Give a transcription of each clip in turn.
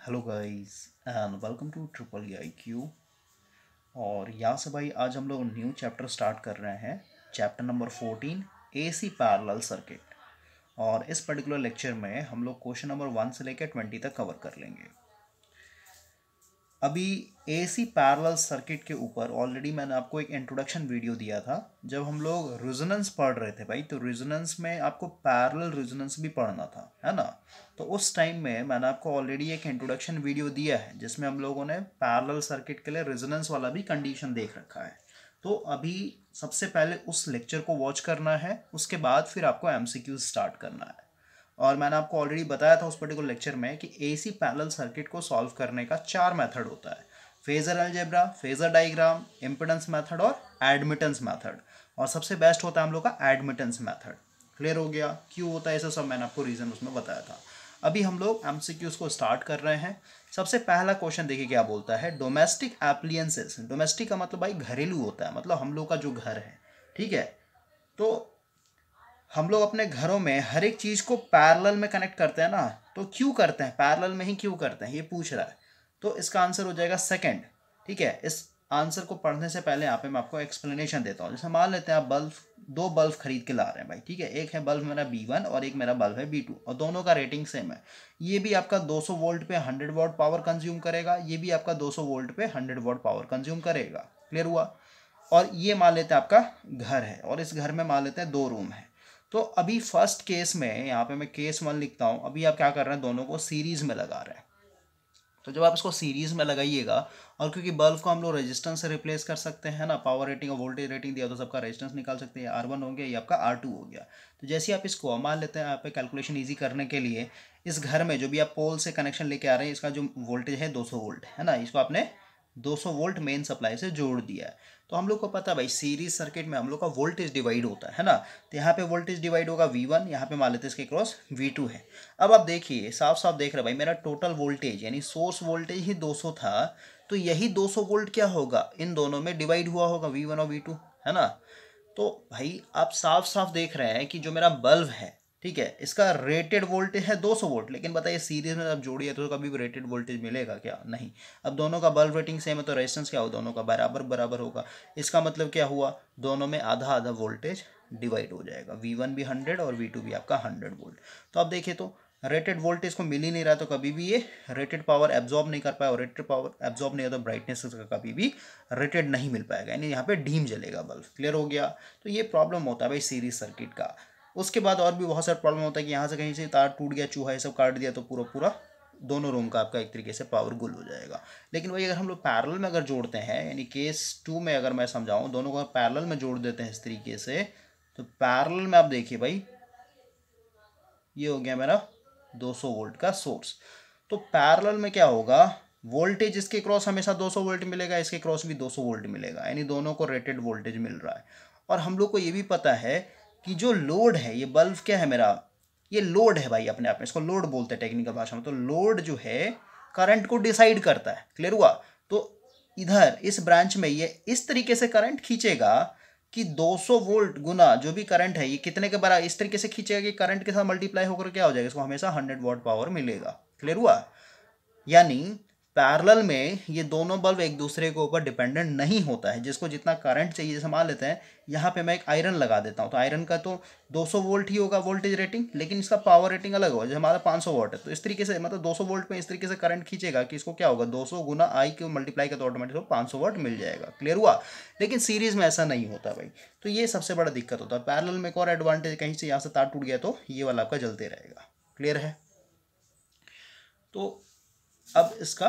Hello guys and welcome to triple I Q. और यहाँ से भाई आज हम लोग न्यू चैप्टर स्टार्ट कर रहे हैं। Chapter number 14 AC parallel circuit. और इस पर्टिकुलर लेक्चर में हम लोग क्वेश्चन नंबर 1 से लेकर 20 तक कवर कर लेंगे। अभी एसी पैरेलल सर्किट के ऊपर ऑलरेडी मैंने आपको एक इंट्रोडक्शन वीडियो दिया था जब हम लोग रेजोनेंस पढ़ रहे थे भाई। तो रेजोनेंस में आपको पैरेलल रेजोनेंस भी पढ़ना था, है ना। तो उस टाइम में मैंने आपको ऑलरेडी एक इंट्रोडक्शन वीडियो दिया है जिसमें हम लोगों ने पैरेलल सर्किट के लिए रेजोनेंस वाला भी कंडीशन देख रखा है। तो अभी सबसे पहले उस लेक्चर को वॉच करना है, उसके बाद फिर आपको एमसीक्यू स्टार्ट करना है। और मैंने आपको ऑलरेडी बताया था उस पर्टिकुलर लेक्चर में कि एसी पैरेलल सर्किट को सॉल्व करने का 4 मेथड होता है: phasor algebra, phasor diagram, impedance method और एडमिटेंस मेथड। और सबसे बेस्ट होता है हम लोग का एडमिटेंस मेथड। क्लियर हो गया क्यों होता है ऐसा सब मैंने आपको रीजन उसमें बताया था। अभी हम लोग एमसीक्यूज को स्टार्ट कर रहे हैं। सबसे पहला क्वेश्चन देखिए क्या बोलता है, डोमेस्टिक एप्लियंसेस। डोमेस्टिक का मतलब भाई घरेलू होता है, मतलब हम लोग का जो घर है, ठीक है। तो हम लोग अपने घरों में हर एक चीज़ को पैरेलल में कनेक्ट करते हैं ना। तो क्यों करते हैं, पैरेलल में ही क्यों करते हैं ये पूछ रहा है। तो इसका आंसर हो जाएगा सेकंड, ठीक है। इस आंसर को पढ़ने से पहले यहाँ पे मैं आपको एक्सप्लेनेशन देता हूँ। जैसे मान लेते हैं आप बल्ब, दो बल्ब खरीद के ला रहे हैं भाई, ठीक है। एक है बल्ब मेरा B1 और एक मेरा बल्ब है B2 और दोनों का रेटिंग सेम है। ये भी आपका 200 वोल्ट पे 100 वॉट पावर कंज्यूम करेगा, ये भी आपका 200 वोल्ट पे 100 वॉट पावर कंज्यूम करेगा। क्लियर हुआ। और ये मान लेते हैं आपका घर है और इस घर में मान लेते हैं 2 रूम है। तो अभी फर्स्ट केस में यहाँ पे मैं केस 1 लिखता हूँ। अभी आप क्या कर रहे हैं, दोनों को सीरीज में लगा रहे हैं। तो जब आप इसको सीरीज में लगाइएगा, और क्योंकि बल्ब को हम लोग रेजिस्टेंस से रिप्लेस कर सकते हैं ना, पावर रेटिंग और वोल्टेज रेटिंग दिया तो सबका रेजिस्टेंस निकाल सकते हैं। R1 हो गया, ये आपका R2 हो गया। तो जैसे आप इसको मान लेते हैं, यहाँ पे कैलकुलेशन ईजी करने के लिए इस घर में जो भी आप पोल से कनेक्शन लेके आ रहे हैं, इसका जो वोल्टेज है 200 वोल्ट है ना, इसको आपने 200 वोल्ट मेन सप्लाई से जोड़ दिया है। तो हम लोग को पता है भाई सीरीज सर्किट में हम लोग का वोल्टेज डिवाइड होता है ना। तो यहाँ पे वोल्टेज डिवाइड होगा V1, यहाँ पे मान लेते हैं इसके क्रॉस V2 है। अब आप देखिए साफ साफ देख रहे हैं भाई, मेरा टोटल वोल्टेज यानी सोर्स वोल्टेज ही 200 था। तो यही 200 वोल्ट क्या होगा, इन दोनों में डिवाइड हुआ होगा V1 और V2, है ना। तो भाई आप साफ साफ देख रहे हैं कि जो मेरा बल्ब है, ठीक है, इसका रेटेड वोल्टेज है 200 वोल्ट। लेकिन बताइए सीरीज में जब जोड़िए तो कभी भी रेटेड वोल्टेज मिलेगा क्या, नहीं। अब दोनों का बल्ब रेटिंग सेम है तो रेजिस्टेंस क्या होगा, दोनों का बराबर बराबर होगा। इसका मतलब क्या हुआ, दोनों में आधा आधा वोल्टेज डिवाइड हो जाएगा। V1 भी 100 और V2 भी आपका 100 वोल्ट। तो अब देखिए तो रेटेड वोल्टेज को मिल ही नहीं रहा, तो कभी भी ये रेटेड पावर एब्जॉर्ब नहीं कर पाया, और रेटेड पावर एब्जॉर्ब नहीं होता तो ब्राइटनेस का कभी भी रेटेड नहीं मिल पाएगा, यानी यहाँ पे डीम जलेगा बल्ब। क्लियर हो गया। तो ये प्रॉब्लम होता है भाई सीरीज सर्किट का। उसके बाद और भी बहुत सारा प्रॉब्लम होता है कि यहाँ से कहीं से तार टूट गया, चूहा ये सब काट दिया, तो पूरा पूरा दोनों रूम का आपका एक तरीके से पावर गुल हो जाएगा। लेकिन वही अगर हम लोग पैरेलल में अगर जोड़ते हैं, यानी केस 2 में अगर मैं समझाऊँ, दोनों को पैरेलल में जोड़ देते हैं इस तरीके से, तो पैरेलल में आप देखिए भाई, ये हो गया मेरा 200 वोल्ट का सोर्स। तो पैरेलल में क्या होगा, वोल्टेज इसके क्रॉस हमेशा 200 वोल्ट मिलेगा, इसके क्रॉस भी 200 वोल्ट मिलेगा, यानी दोनों को रेटेड वोल्टेज मिल रहा है। और हम लोग को ये भी पता है कि जो लोड है, ये बल्ब क्या है मेरा, ये लोड है भाई अपने आप में, इसको लोड बोलते हैं टेक्निकल भाषा में। तो लोड जो है करंट को डिसाइड करता है। क्लियर हुआ। तो इधर इस ब्रांच में ये इस तरीके से करंट खींचेगा कि 200 वोल्ट गुना जो भी करंट है ये कितने के बराबर, इस तरीके से खींचेगा कि करंट के साथ मल्टीप्लाई होकर क्या हो जाएगा, इसको हमेशा 100 वॉट पावर मिलेगा। क्लियर हुआ। यानी पैरेलल में ये दोनों बल्ब एक दूसरे के ऊपर डिपेंडेंट नहीं होता है, जिसको जितना करंट चाहिए। जैसे मान लेते हैं यहाँ पे मैं एक आयरन लगा देता हूँ, तो आयरन का तो 200 वोल्ट ही होगा वोल्टेज रेटिंग, लेकिन इसका पावर रेटिंग अलग होगा। जैसे हमारा 500 वोल्ट है, तो इस तरीके से मतलब 200 वोल्ट में इस तरीके से करंट खींचेगा कि इसको क्या होगा, 200 गुना आई को मल्टीप्लाई का तो ऑटोमेटिक 500 वोल्ट मिल जाएगा। क्लियर हुआ। लेकिन सीरीज में ऐसा नहीं होता भाई। तो ये सबसे बड़ा दिक्कत होता है। पैरेलल में एक और एडवांटेज, कहीं से यहाँ से तार टूट गया तो ये वाला आपका जलते रहेगा। क्लियर है। तो अब इसका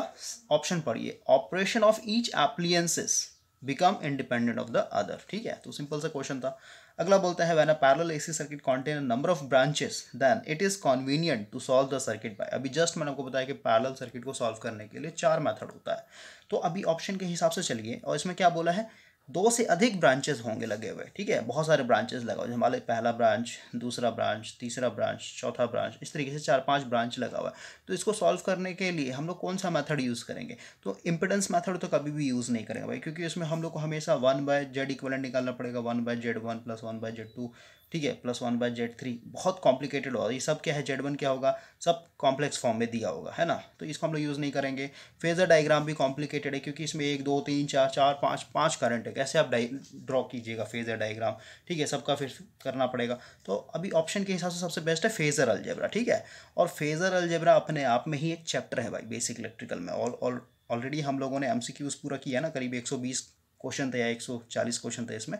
ऑप्शन पढ़िए, operation of each appliances become independent of the other. ठीक है, तो सिंपल सा क्वेश्चन था। अगला बोलता है, when a parallel AC circuit contain a number of branches then it is convenient to solve the circuit by. अभी जस्ट मैंने आपको बताया कि पैरेलल सर्किट को सॉल्व करने के लिए 4 मेथड होता है। तो अभी ऑप्शन के हिसाब से चलिए, और इसमें क्या बोला है, 2 से अधिक ब्रांचेस होंगे लगे हुए। ठीक है, बहुत सारे ब्रांचेस लगा हुआ है, हमारे पहला ब्रांच, दूसरा ब्रांच, तीसरा ब्रांच, चौथा ब्रांच, इस तरीके से 4-5 ब्रांच लगा हुआ है। तो इसको सॉल्व करने के लिए हम लोग कौन सा मेथड यूज़ करेंगे, तो इम्पिडेंस मेथड तो कभी भी यूज़ नहीं करेंगे भाई, क्योंकि इसमें हम लोग को हमेशा 1/Z इक्वलेंट निकालना पड़ेगा, 1/Z1 + 1/Z2 ठीक है, +1/Z3 बहुत कॉम्प्लिकेटेड होगा। ये सब क्या है, Z1 क्या होगा, सब कॉम्प्लेक्स फॉर्म में दिया होगा, है ना, तो इसको हम लोग यूज़ नहीं करेंगे। फेजर डायग्राम भी कॉम्प्लिकेटेड है क्योंकि इसमें 1 2 3 4 4 5 5 करंट है, कैसे आप ड्रॉ कीजिएगा फेजर डायग्राम, ठीक है, सबका फिर करना पड़ेगा। तो अभी ऑप्शन के हिसाब से सबसे बेस्ट है फेजर अलजेब्रा, ठीक है। और फेजर अलजेब्रा अपने आप में ही एक चैप्टर है भाई बेसिक इलेक्ट्रिकल में। ऑलरेडी हम लोगों ने एमसीक्यूज पूरा किया ना, करीब 120 क्वेश्चन थे या 140 क्वेश्चन थे इसमें,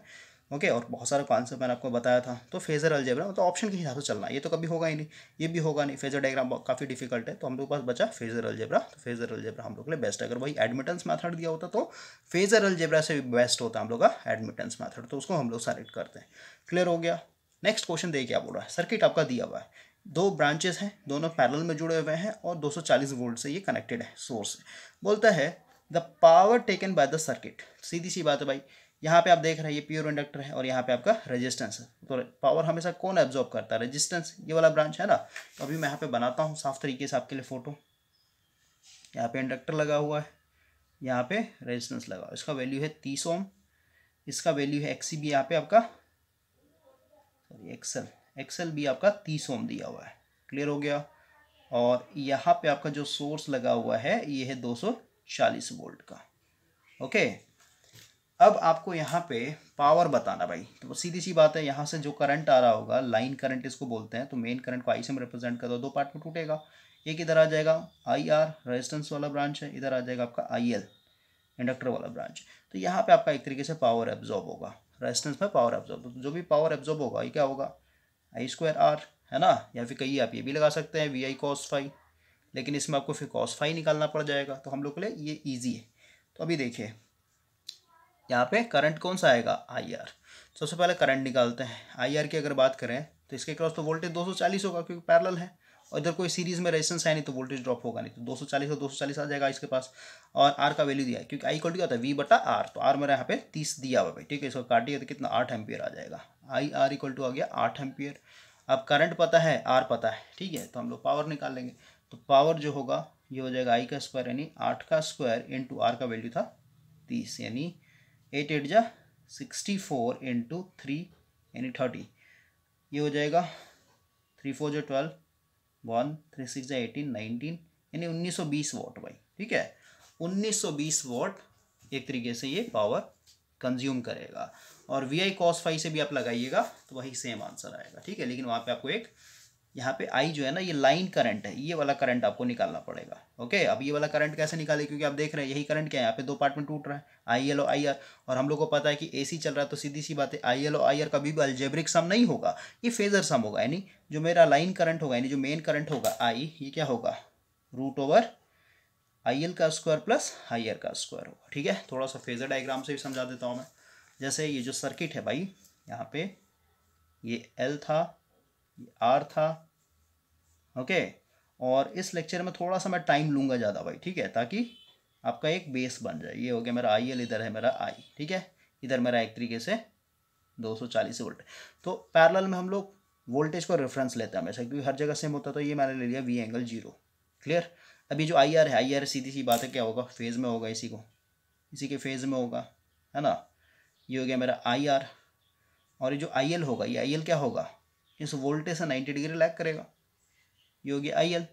ओके। और बहुत सारा कॉन्सेप्ट मैंने आपको बताया था। तो फेजर अलजेब्रा मतलब ऑप्शन के हिसाब से चलना, ये तो कभी होगा ही नहीं, ये भी होगा नहीं। फेजर डायग्राम काफ़ी डिफिकल्ट है, तो हम लोग के पास बचा फेजर अलजेब्रा। तो फेजर अलजेब्रा हम लोग के लिए बेस्ट है। अगर वही एडमिटेंस मेथड दिया होता तो फेजर अलजेब्रा से भी बेस्ट होता हम लोग का एडमिटेंस मेथड, तो उसको हम लोग सेलेक्ट करते हैं। क्लियर हो गया। नेक्स्ट क्वेश्चन देखिए क्या बोल रहा है। सर्किट आपका दिया हुआ है, 2 ब्रांचेस हैं, दोनों पैरेलल में जुड़े हुए हैं और 240 वोल्ट से ये कनेक्टेड है सोर्स से। बोलता है the power taken by the circuit. सीधी सी बात है भाई, यहाँ पे आप देख रहे हैं ये प्योर इंडक्टर है और यहाँ पे आपका रेजिस्टेंस है। तो पावर हमेशा कौन एब्जॉर्ब करता है, रेजिस्टेंस, ये वाला ब्रांच है ना। तो अभी मैं यहाँ पे बनाता हूँ साफ तरीके से आपके लिए फोटो। यहाँ पे इंडक्टर लगा हुआ है, यहाँ पे रेजिस्टेंस लगा हुआ है, इसका वैल्यू है 30 ओम, इसका वैल्यू है XC भी यहाँ पे आपका, सॉरी एक्सएल भी आपका 30 ओम दिया हुआ है। क्लियर हो गया। और यहाँ पे आपका जो सोर्स लगा हुआ है ये है 240 वोल्ट का, ओके। अब आपको यहाँ पे पावर बताना भाई, तो सीधी सी बात है, यहाँ से जो करंट आ रहा होगा, लाइन करंट इसको बोलते हैं, तो मेन करंट को आई से हम रिप्रेजेंट कर दो, 2 पार्ट में टूटेगा। एक इधर आ जाएगा IR रेजिस्टेंस वाला ब्रांच है, इधर आ जाएगा आपका IL इंडक्टर वाला ब्रांच। तो यहाँ पे आपका एक तरीके से पावर एब्जॉर्ब होगा, रेजिस्टेंस में पावर एब्जॉर्ब, तो जो भी पावर एब्जॉर्ब होगा ये क्या होगा, I²R, है ना। या फिर कहीं आप ये भी लगा सकते हैं VI cos phi, लेकिन इसमें आपको फिर cos phi निकालना पड़ जाएगा, तो हम लोग के लिए ये ईजी है। तो अभी देखिए यहाँ पे करंट कौन सा आएगा, IR। सबसे पहले करंट निकालते हैं। IR की अगर बात करें तो इसके क्रॉस तो वोल्टेज 240 होगा क्योंकि पैरेलल है, और इधर कोई सीरीज में रेजिस्टेंस है नहीं तो वोल्टेज ड्रॉप होगा नहीं, तो 240 और 240 आ जाएगा इसके पास। और R का वैल्यू दिया है क्योंकि I इक्वल टू क्या होता है V/R, तो R मेरा यहाँ पे 30 दिया हुआ भाई, ठीक है। इसको काटिए तो कितना 8 एम्पियर आ जाएगा। IR इक्वल टू आ गया 8 एम्पियर। अब करंट पता है, R पता है, ठीक है, तो हम लोग पावर निकाल लेंगे। तो पावर जो होगा ये हो जाएगा I का स्क्वायर यानी 8 का स्क्वायर इंटू R का वैल्यू था 30, यानी 8 8 जा 64 इंटू 3 यानी 30, ये हो जाएगा 3 4 जो 12 1 3 6 जा 18 19 यानी 1920 वॉट भाई, ठीक है। 1920 वॉट एक तरीके से ये पावर कंज्यूम करेगा। और VI cos phi से भी आप लगाइएगा तो वही सेम आंसर आएगा, ठीक है। लेकिन वहाँ पे आपको एक यहाँ पे I जो है ना ये लाइन करंट है, ये वाला करंट आपको निकालना पड़ेगा, ओके। अब ये वाला करंट कैसे निकाले, क्योंकि आप देख रहे हैं यही करंट क्या है, यहाँ पे 2 पार्ट में टूट रहा है, IL और IR। और हम लोग को पता है कि AC चल रहा है, तो सीधी सी बात है IL और IR कभी भी अलजेब्रिक सम नहीं होगा, ये फेजर सम होगा। यानी जो मेरा लाइन करंट होगा, यानी जो मेन करंट होगा I, ये क्या होगा √IL का स्क्वायर प्लस IR का स्क्वायर होगा, ठीक है। थोड़ा सा फेजर डायग्राम से भी समझा देता हूँ मैं। जैसे ये जो सर्किट है भाई, यहाँ पे ये L था, ये R था, ओके। और इस लेक्चर में थोड़ा सा मैं टाइम लूँगा ज़्यादा भाई, ठीक है, ताकि आपका एक बेस बन जाए। ये हो गया मेरा IL, इधर है मेरा I, ठीक है। इधर मेरा एक तरीके से 240 वोल्ट। तो पैरेलल में हम लोग वोल्टेज को रेफरेंस लेते हैं हमेशा, क्योंकि हर जगह सेम होता है, तो ये मैंने ले लिया V∠0। क्लियर। अभी जो IR है, IR सीधी सी बात है क्या होगा, फेज़ में होगा, इसी के फेज़ में होगा, है ना। ये हो गया मेरा IR। और ये जो IL होगा, ये IL क्या होगा, इस वोल्टेज से 90 डिग्री लैग करेगा, ये हो गया IL,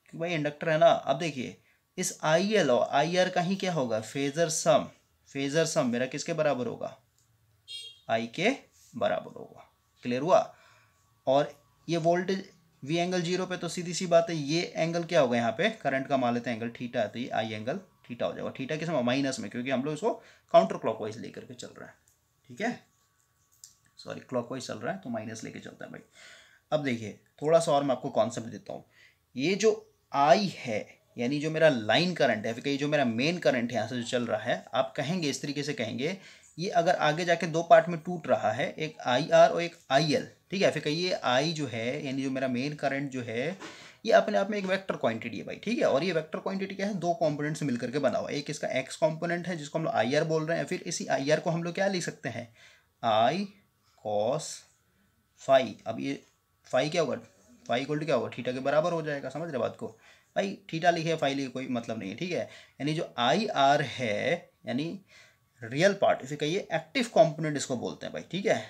क्योंकि भाई इंडक्टर है ना। अब देखिए इस IL और IR का ही क्या होगा, फेजर सम। फेजर सम मेरा किसके बराबर होगा, I के बराबर होगा। क्लियर हुआ। और ये वोल्टेज V∠0 पे, तो सीधी सी बात है ये एंगल क्या होगा, यहाँ पे करंट का मान लेते हैं एंगल थीटा है, तो ये I एंगल थीटा हो जाएगा। थीटा किस में, माइनस में, क्योंकि हम लोग इसको काउंटर क्लॉकवाइज लेकर के चल रहे हैं, ठीक है। सॉरी क्लॉकवाइज चल रहा है तो माइनस लेके चलता है भाई। अब देखिए थोड़ा सा और मैं आपको कॉन्सेप्ट देता हूँ। ये जो I है यानी जो मेरा लाइन करंट है, फिर कहीं जो मेरा मेन करंट है यहाँ से जो चल रहा है, आप कहेंगे इस तरीके से कहेंगे, ये अगर आगे जाके 2 पार्ट में टूट रहा है, एक IR और एक IL, ठीक है। फिर कहिए I जो है यानी जो मेरा मेन करंट जो है, ये अपने आप में एक वेक्टर क्वांटिटी है भाई, ठीक है। और ये वेक्टर क्वांटिटी क्या है, 2 कंपोनेंट से मिलकर के बना हुआ है। एक इसका x कंपोनेंट है जिसको हम लोग IR बोल रहे हैं, फिर इसी IR को हम लोग क्या लिख सकते हैं, I cos phi। अब ये phi क्या होगा, phi इक्वल टू क्या होगा, थीटा के बराबर हो जाएगा। समझ रहे बात को भाई, थीटा लिखे phi लिखे कोई मतलब नहीं है, ठीक है। यानी जो IR है यानी रियल पार्ट, इसे कहिए एक्टिव कंपोनेंट इसको बोलते हैं भाई, ठीक है।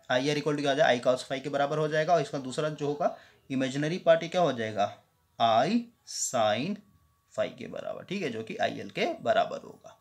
आई आर इक्वल टू क्या हो जाएगा, आई कॉस फाई के बराबर हो जाएगा, और इसका दूसरा जो होगा इमेजिनरी पार्ट क्या हो जाएगा, आई साइन फाई के बराबर, ठीक है, जो कि आई एल के बराबर होगा।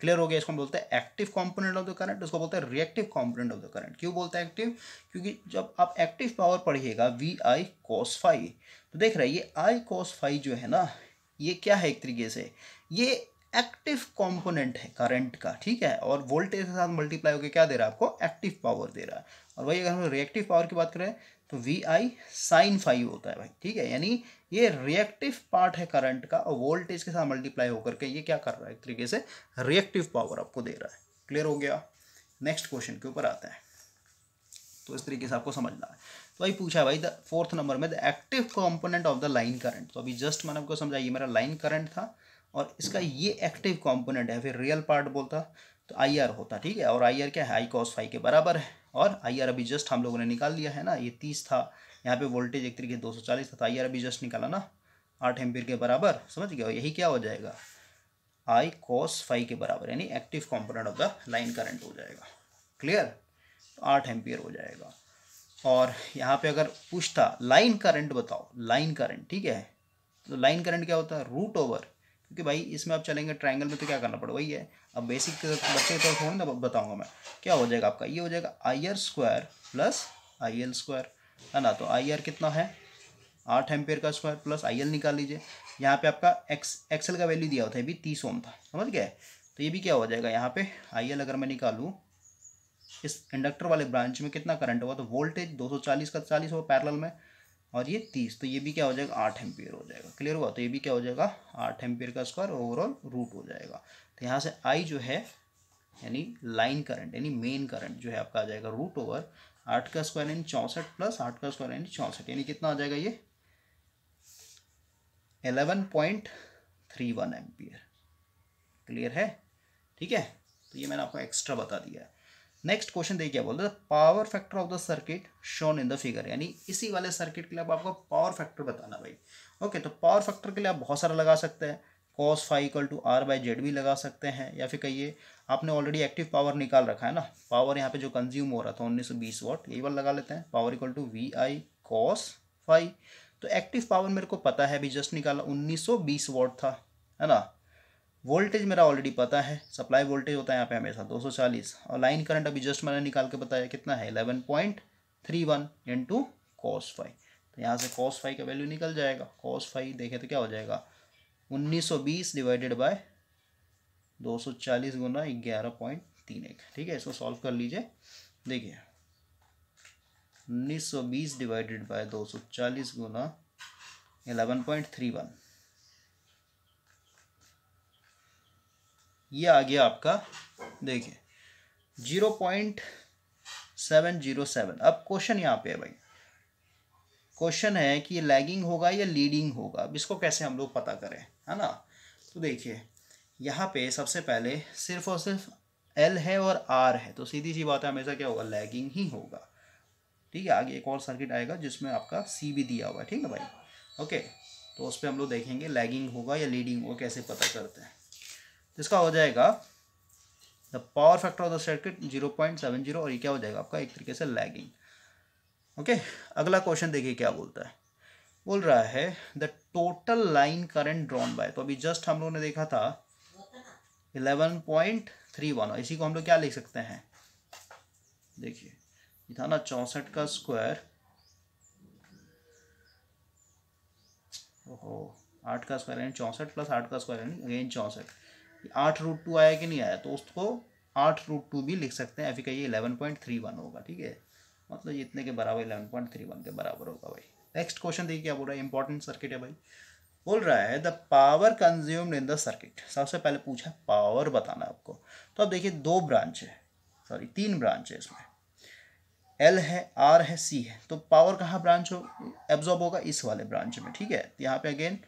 क्लियर हो गया। इसको हम बोलते हैं active component of the current, उसको बोलते हैं reactive component of the current. क्यों बोलते हैं एक्टिव, क्योंकि जब आप एक्टिव पावर पढ़िएगा वी आई कॉस फाई, तो देख रहे हैं ये आई कॉस फाई जो है ना, ये क्या है, एक तरीके से ये एक्टिव कंपोनेंट है करंट का, ठीक है, और वोल्टेज के साथ मल्टीप्लाई होकर क्या दे रहा है आपको, एक्टिव पावर दे रहा है। और वही अगर हम रिएक्टिव पावर की बात करें तो वी आई साइन फाई होता है भाई, ठीक है, यानी ये रिएक्टिव पार्ट है करंट का, और वोल्टेज के साथ मल्टीप्लाई होकर के ये क्या कर रहा है, एक तरीके से रिएक्टिव पावर आपको दे रहा है। क्लियर हो गया। नेक्स्ट क्वेश्चन के ऊपर आता है, तो इस तरीके से आपको समझना है। तो वही पूछा भाई द 4th नंबर में the active component of the line current. तो अभी जस्ट मैंने आपको समझा, ये मेरा लाइन करंट था और इसका ये एक्टिव कंपोनेंट है, फिर रियल पार्ट बोलता तो आई आर होता, ठीक है, और आई आर क्या है, आई कॉस फाई के बराबर है, और आई आर अभी जस्ट हम लोगों ने निकाल लिया है ना, ये 30 था, यहाँ पे वोल्टेज एक तरीके 240 था, तो आई आर अभी जस्ट निकाला ना 8 एम्पीयर के बराबर, समझ गया, यही क्या हो जाएगा, आई कॉस फाई के बराबर, यानी active component of the line current हो जाएगा। क्लियर, तो 8 एम्पीयर हो जाएगा। और यहाँ पे अगर पूछता लाइन करंट बताओ, लाइन करंट, ठीक है, तो लाइन करंट क्या होता है, रूट ओवर, क्योंकि भाई इसमें आप चलेंगे ट्रायंगल में तो क्या करना पड़ेगा, वही है, अब बेसिक बच्चे तो थोड़ी ना बताऊंगा मैं, क्या हो जाएगा आपका, ये हो जाएगा आई R square plus I L square, है ना, तो आई आर कितना है 8 एम्पेयर का स्क्वायर प्लस आई एल निकाल लीजिए, यहाँ पे आपका एक्सएल का वैल्यू दिया होता है, भी 30 ओम था, समझ गए, तो ये भी क्या हो जाएगा, यहाँ पे आई एल अगर मैं निकालूँ, इस इंडक्टर वाले ब्रांच में कितना करंट होगा, तो वोल्टेज 240 का 40 होगा पैरेलल में, और ये 30, तो ये भी क्या हो जाएगा 8 एम्पीयर हो जाएगा। क्लियर हुआ, तो ये भी क्या हो जाएगा 8 एम्पीयर का स्क्वायर ओवरऑल रूट हो जाएगा। तो यहाँ से आई जो है यानी लाइन करंट यानी मेन करंट जो है आपका आ जाएगा रूट ओवर 8 का स्क्वायर यानी 64 प्लस 8 का स्क्वायर यानी 64, यानी कितना आ जाएगा ये 11.31 एम्पीयर। क्लियर है, ठीक है, तो ये मैंने आपको एक्स्ट्रा बता दिया है। नेक्स्ट क्वेश्चन देखिए क्या बोलते हैं, power factor of the circuit shown in the figure, यानी इसी वाले सर्किट के लिए अब आपको पावर फैक्टर बताना भाई। ओके, तो पावर फैक्टर के लिए आप बहुत सारा लगा सकते हैं, cos phi equal to R by Z भी लगा सकते हैं, या फिर कहिए आपने ऑलरेडी एक्टिव पावर निकाल रखा है ना, पावर यहाँ पे जो कंज्यूम हो रहा था 1920 वाट, यही वाला लगा लेते हैं, power equal to V I cos phi. तो एक्टिव पावर मेरे को पता है, अभी जस्ट निकाला 1920 वाट था, है ना, वोल्टेज मेरा ऑलरेडी पता है, सप्लाई वोल्टेज होता है यहाँ पे हमेशा 240, और लाइन करंट अभी जस्ट मैंने निकाल के बताया कितना है 11.31 इंटू कॉस फाई, तो यहाँ से कॉस फाई का वैल्यू निकल जाएगा, कॉस फाई देखे तो क्या हो जाएगा 1920 डिवाइडेड बाय 240 गुना 11.31, ठीक है, इसको सॉल्व कर लीजिए, देखिए 1920 डिवाइडेड बाय 240 गुना 11.31, ये आ गया आपका, देखिए 0.707। अब क्वेश्चन यहाँ पे है भाई, क्वेश्चन है कि ये लैगिंग होगा या लीडिंग होगा, अब इसको कैसे हम लोग पता करें, है ना, तो देखिए यहाँ पे सबसे पहले सिर्फ और सिर्फ एल है और आर है, तो सीधी सी बात है हमेशा क्या होगा, लैगिंग ही होगा, ठीक है। आगे एक और सर्किट आएगा जिसमें आपका सी भी दिया हुआ है, ठीक है भाई, ओके, तो उस पर हम लोग देखेंगे लैगिंग होगा या लीडिंग होगा, कैसे पता करते हैं। तो इसका हो जाएगा the power factor of the circuit 0.70, और ये क्या हो जाएगा आपका एक तरीके से लैगिंग। ओके, अगला क्वेश्चन देखिए क्या बोलता है, बोल रहा है the total line current drawn bye, तो अभी जस्ट हम लोगों ने देखा था 11.31, इसी को हम लोग क्या लिख सकते हैं, देखिए ये था ना 64 का स्क्वायर, ओहो 8 का स्क्वायर यानी 64 प्लस 8 का स्क्वायर यानी अगेन 64, 8√2 आया कि नहीं आया, तो उसको 8√2 भी लिख सकते हैं, फिर कहिए 11.31 होगा, ठीक है, मतलब ये इतने के बराबर 11.31 के बराबर होगा भाई। नेक्स्ट क्वेश्चन देखिए क्या बोल रहा है, इंपॉर्टेंट सर्किट है भाई, बोल रहा है the power consumed in the circuit, सबसे पहले पूछा पावर बताना है आपको, तो अब देखिए 2 ब्रांच है, सॉरी 3 ब्रांच है इसमें, एल है आर है सी है, तो पावर कहाँ ब्रांच हो एब्जॉर्ब होगा, इस वाले ब्रांच में, ठीक है, तो यहाँ पे अगेन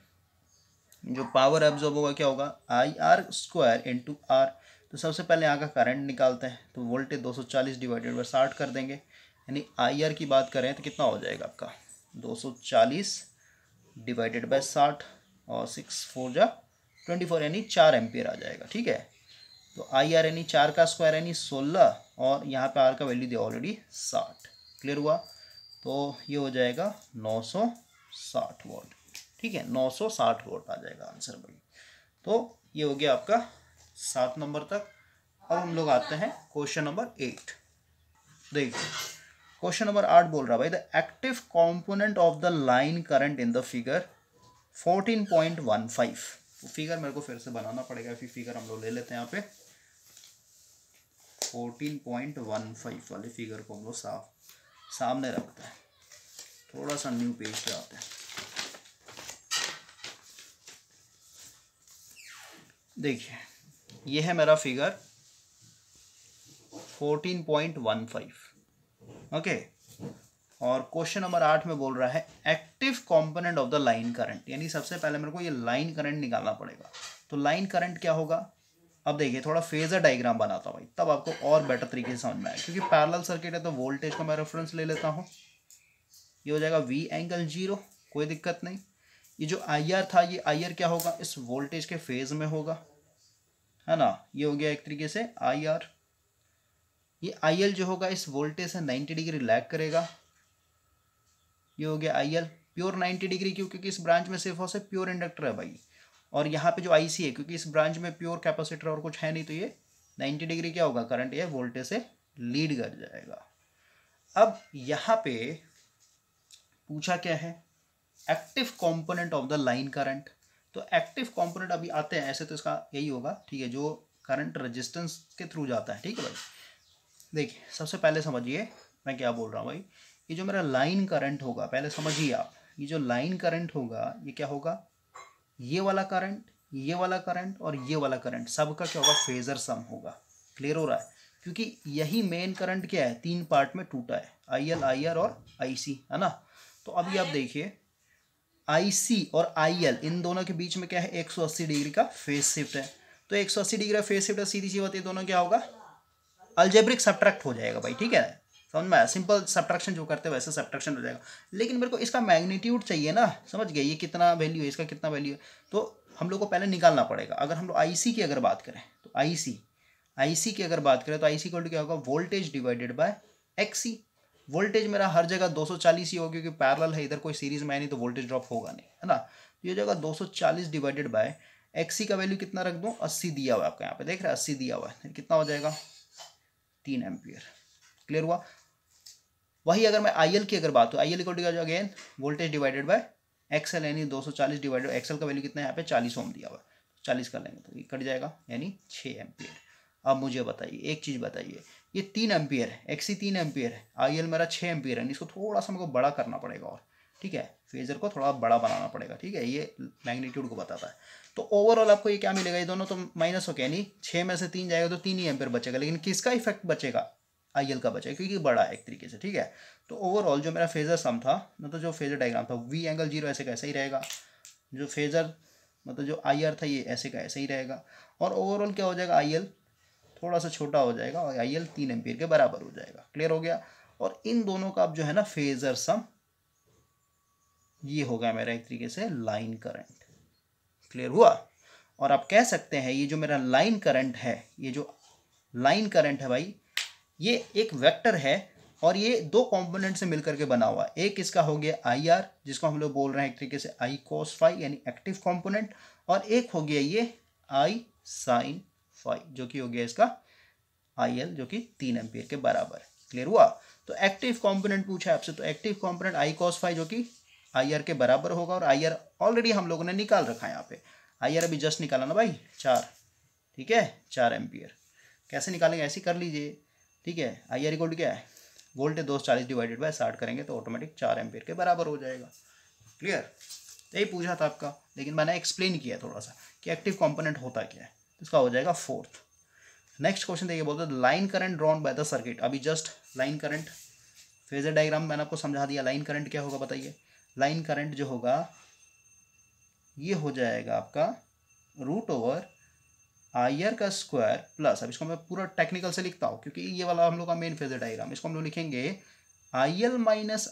जो पावर एब्जॉर्ब होगा क्या होगा I R square into R, तो सबसे पहले यहाँ का करंट निकालते हैं, तो वोल्टेज 240 डिवाइडेड बाई 60 कर देंगे, यानी आई आर की बात करें तो कितना हो जाएगा आपका 240 डिवाइडेड बाई 60, और 6 4 जा 24, यानी 4 एम्पियर आ जाएगा, ठीक है, तो आई आर यानी 4 का स्क्वायर यानी 16, और यहाँ पे आर का वैल्यू दिया ऑलरेडी 60। क्लियर हुआ? तो ये हो जाएगा 960 वोल्ट। ठीक है, 960 वोल्ट आ जाएगा आंसर भाई। तो ये हो गया आपका 7 नंबर तक। अब हम लोग आते हैं क्वेश्चन नंबर 8। देखिए क्वेश्चन नंबर 8 बोल रहा भाई, the active component of the line current in the figure 14.15। Figure मेरे को फिर से बनाना पड़ेगा, फिर फिगर हम लोग ले लेते हैं यहाँ पे। 14.15 वाले फिगर को हम लोग सामने रखते हैं। थोड़ा सा न्यू पेज पे आते हैं। देखिए ये है मेरा फिगर 14.15। ओके, और क्वेश्चन नंबर 8 में बोल रहा है active component of the line current, यानी सबसे पहले मेरे को ये लाइन करंट निकालना पड़ेगा। तो लाइन करंट क्या होगा? अब देखिए थोड़ा फेजर डायग्राम बनाता हूँ भाई, तब आपको और बेटर तरीके से समझ में आएगा। क्योंकि पैरेलल सर्किट है तो वोल्टेज का मैं रेफरेंस ले लेता हूँ। ये हो जाएगा V∠0, कोई दिक्कत नहीं। ये जो IR था, ये IR क्या होगा? इस वोल्टेज के फेज में होगा, है ना। ये हो गया एक तरीके से IR। ये IL जो होगा इस वोल्टेज से 90 डिग्री लैग करेगा। ये हो गया IL प्योर 90 डिग्री, क्यों? क्योंकि इस ब्रांच में सिर्फ और सिर्फ प्योर इंडक्टर है भाई। और यहाँ पे जो IC है, क्योंकि इस ब्रांच में प्योर कैपेसिटर और कुछ है नहीं, तो ये 90 डिग्री क्या होगा? करंट ये वोल्टेज से लीड कर जाएगा। अब यहाँ पे पूछा क्या है? Active component of the line current. तो एक्टिव कंपोनेंट अभी आते हैं, ऐसे तो इसका यही होगा, ठीक है, जो करंट रेजिस्टेंस के थ्रू जाता है। ठीक है भाई, देखिए सबसे पहले समझिए मैं क्या बोल रहा हूँ भाई। ये जो मेरा लाइन करंट होगा, पहले समझिए आप, ये जो लाइन करंट होगा ये क्या होगा? ये वाला करंट, ये वाला करंट और ये वाला करंट, सबका क्या होगा? फेजर सम होगा। क्लियर हो रहा है? क्योंकि यही मेन करंट क्या है, 3 पार्ट में टूटा है, IL, IR और IC, है ना। तो अभी आप देखिए IC और IL इन दोनों के बीच में क्या है? 180 डिग्री का फेज शिफ्ट है। तो 180 डिग्री का फेज शिफ्ट है, सीधी सी बात है, दोनों क्या होगा? अल्जेब्रिक सब्ट्रैक्ट हो जाएगा भाई। ठीक है, समझ में आया? सिंपल सब्ट्रैक्शन जो करते हैं वैसे सब्ट्रैक्शन हो जाएगा। लेकिन मेरे को इसका मैग्नीट्यूड चाहिए ना, समझ गए? ये कितना वैल्यू है, इसका कितना वैल्यू है, तो हम लोग को पहले निकालना पड़ेगा। अगर हम लोग IC की अगर बात करें तो IC की अगर बात करें तो IC इक्वल टू क्या होगा? Voltage divided by XC। Voltage मेरा हर जगह 240 ही होगा, क्योंकि पैरेलल है, इधर कोई सीरीज में है नहीं, तो वोल्टेज ड्रॉप होगा नहीं, है ना। तो ये जगह 240 डिवाइडेड बाय XC का वैल्यू कितना रख दूं? 80 दिया हुआ है आपका, यहाँ पे देख रहे हैं 80 दिया हुआ है, कितना हो जाएगा? 3 एम्पियर। क्लियर हुआ? वही अगर मैं IL की अगर बात हो, IL इक्वल टू क्या again? Voltage divided by XL, यानी 240 डिवाइडेड XL का वैल्यू कितना है यहाँ पे? 40 ओम दिया हुआ है, 40 कर लेंगे तो ये कट जाएगा, यानी 6 एम्पियर। अब मुझे बताइए एक चीज़ बताइए, ये 3 एम्पियर है, XC 3 एम्पियर है, IL मेरा 6 एम्पियर है, इसको थोड़ा सा मेरे को बड़ा करना पड़ेगा और, ठीक है, फेजर को थोड़ा बड़ा बनाना पड़ेगा। ठीक है, ये मैग्नीट्यूड को बताता है। तो ओवरऑल आपको ये क्या मिलेगा? ये दोनों तो माइनस हो गया, यानी 6 में से 3 जाएगा तो 3 ही एम्पियर बचेगा, लेकिन किसका इफेक्ट बचेगा? IL का बचेगा, क्योंकि बड़ा है एक तरीके से। ठीक है, तो ओवरऑल जो मेरा फेजर सम था, मतलब जो फेजर डायग्राम था, V∠0 ऐसे का ऐसा ही रहेगा। जो फेजर मतलब जो IR था ये ऐसे का ऐसे ही रहेगा। और ओवरऑल क्या हो जाएगा? IL थोड़ा सा छोटा हो जाएगा और IL 3 एम्पियर के बराबर हो जाएगा। क्लियर हो गया? और इन दोनों का अब जो है ना फेजर सम, ये हो गया मेरा एक तरीके से लाइन करंट। क्लियर हुआ? और आप कह सकते हैं ये जो मेरा लाइन करंट है, ये जो लाइन करंट है भाई, ये एक वेक्टर है और ये 2 कंपोनेंट से मिलकर के बना हुआ है। एक इसका हो गया IR, जिसको हम लोग बोल रहे हैं एक तरीके से I cos phi, यानी एक्टिव कंपोनेंट, और एक हो गया ये I sin phi, जो कि हो गया इसका IL, जो कि 3 एम्पियर के बराबर है। क्लियर हुआ? तो एक्टिव कंपोनेंट पूछा है आपसे, तो active component I cos phi जो कि IR के बराबर होगा, और IR ऑलरेडी हम लोगों ने निकाल रखा है यहाँ पे। IR अभी जस्ट निकाला ना भाई, 4, ठीक है, 4 एम्पियर। कैसे निकालेंगे? ऐसे कर लीजिए। ठीक है, IR इक्वल टू क्या है? वोल्टेज 240 डिवाइडेड बाय 60 करेंगे तो ऑटोमेटिक 4 एम्पियर के बराबर हो जाएगा। क्लियर? यही पूछा था आपका, लेकिन मैंने एक्सप्लेन किया थोड़ा सा कि एक्टिव कंपोनेंट होता क्या है। तो इसका हो जाएगा 4th। नेक्स्ट क्वेश्चन देखिए, बोलते हैं line current drawn by the circuit. अभी just line current phasor diagram मैंने आपको समझा दिया। लाइन करंट क्या होगा बताइए? लाइन करंट जो होगा ये हो जाएगा आपका √/IR का स्क्वायर प्लस, अब इसको मैं पूरा टेक्निकल से लिखता हूँ क्योंकि ये वाला हम लोग का मेन फेजर डायग्राम, इसको हम लोग लिखेंगे IL -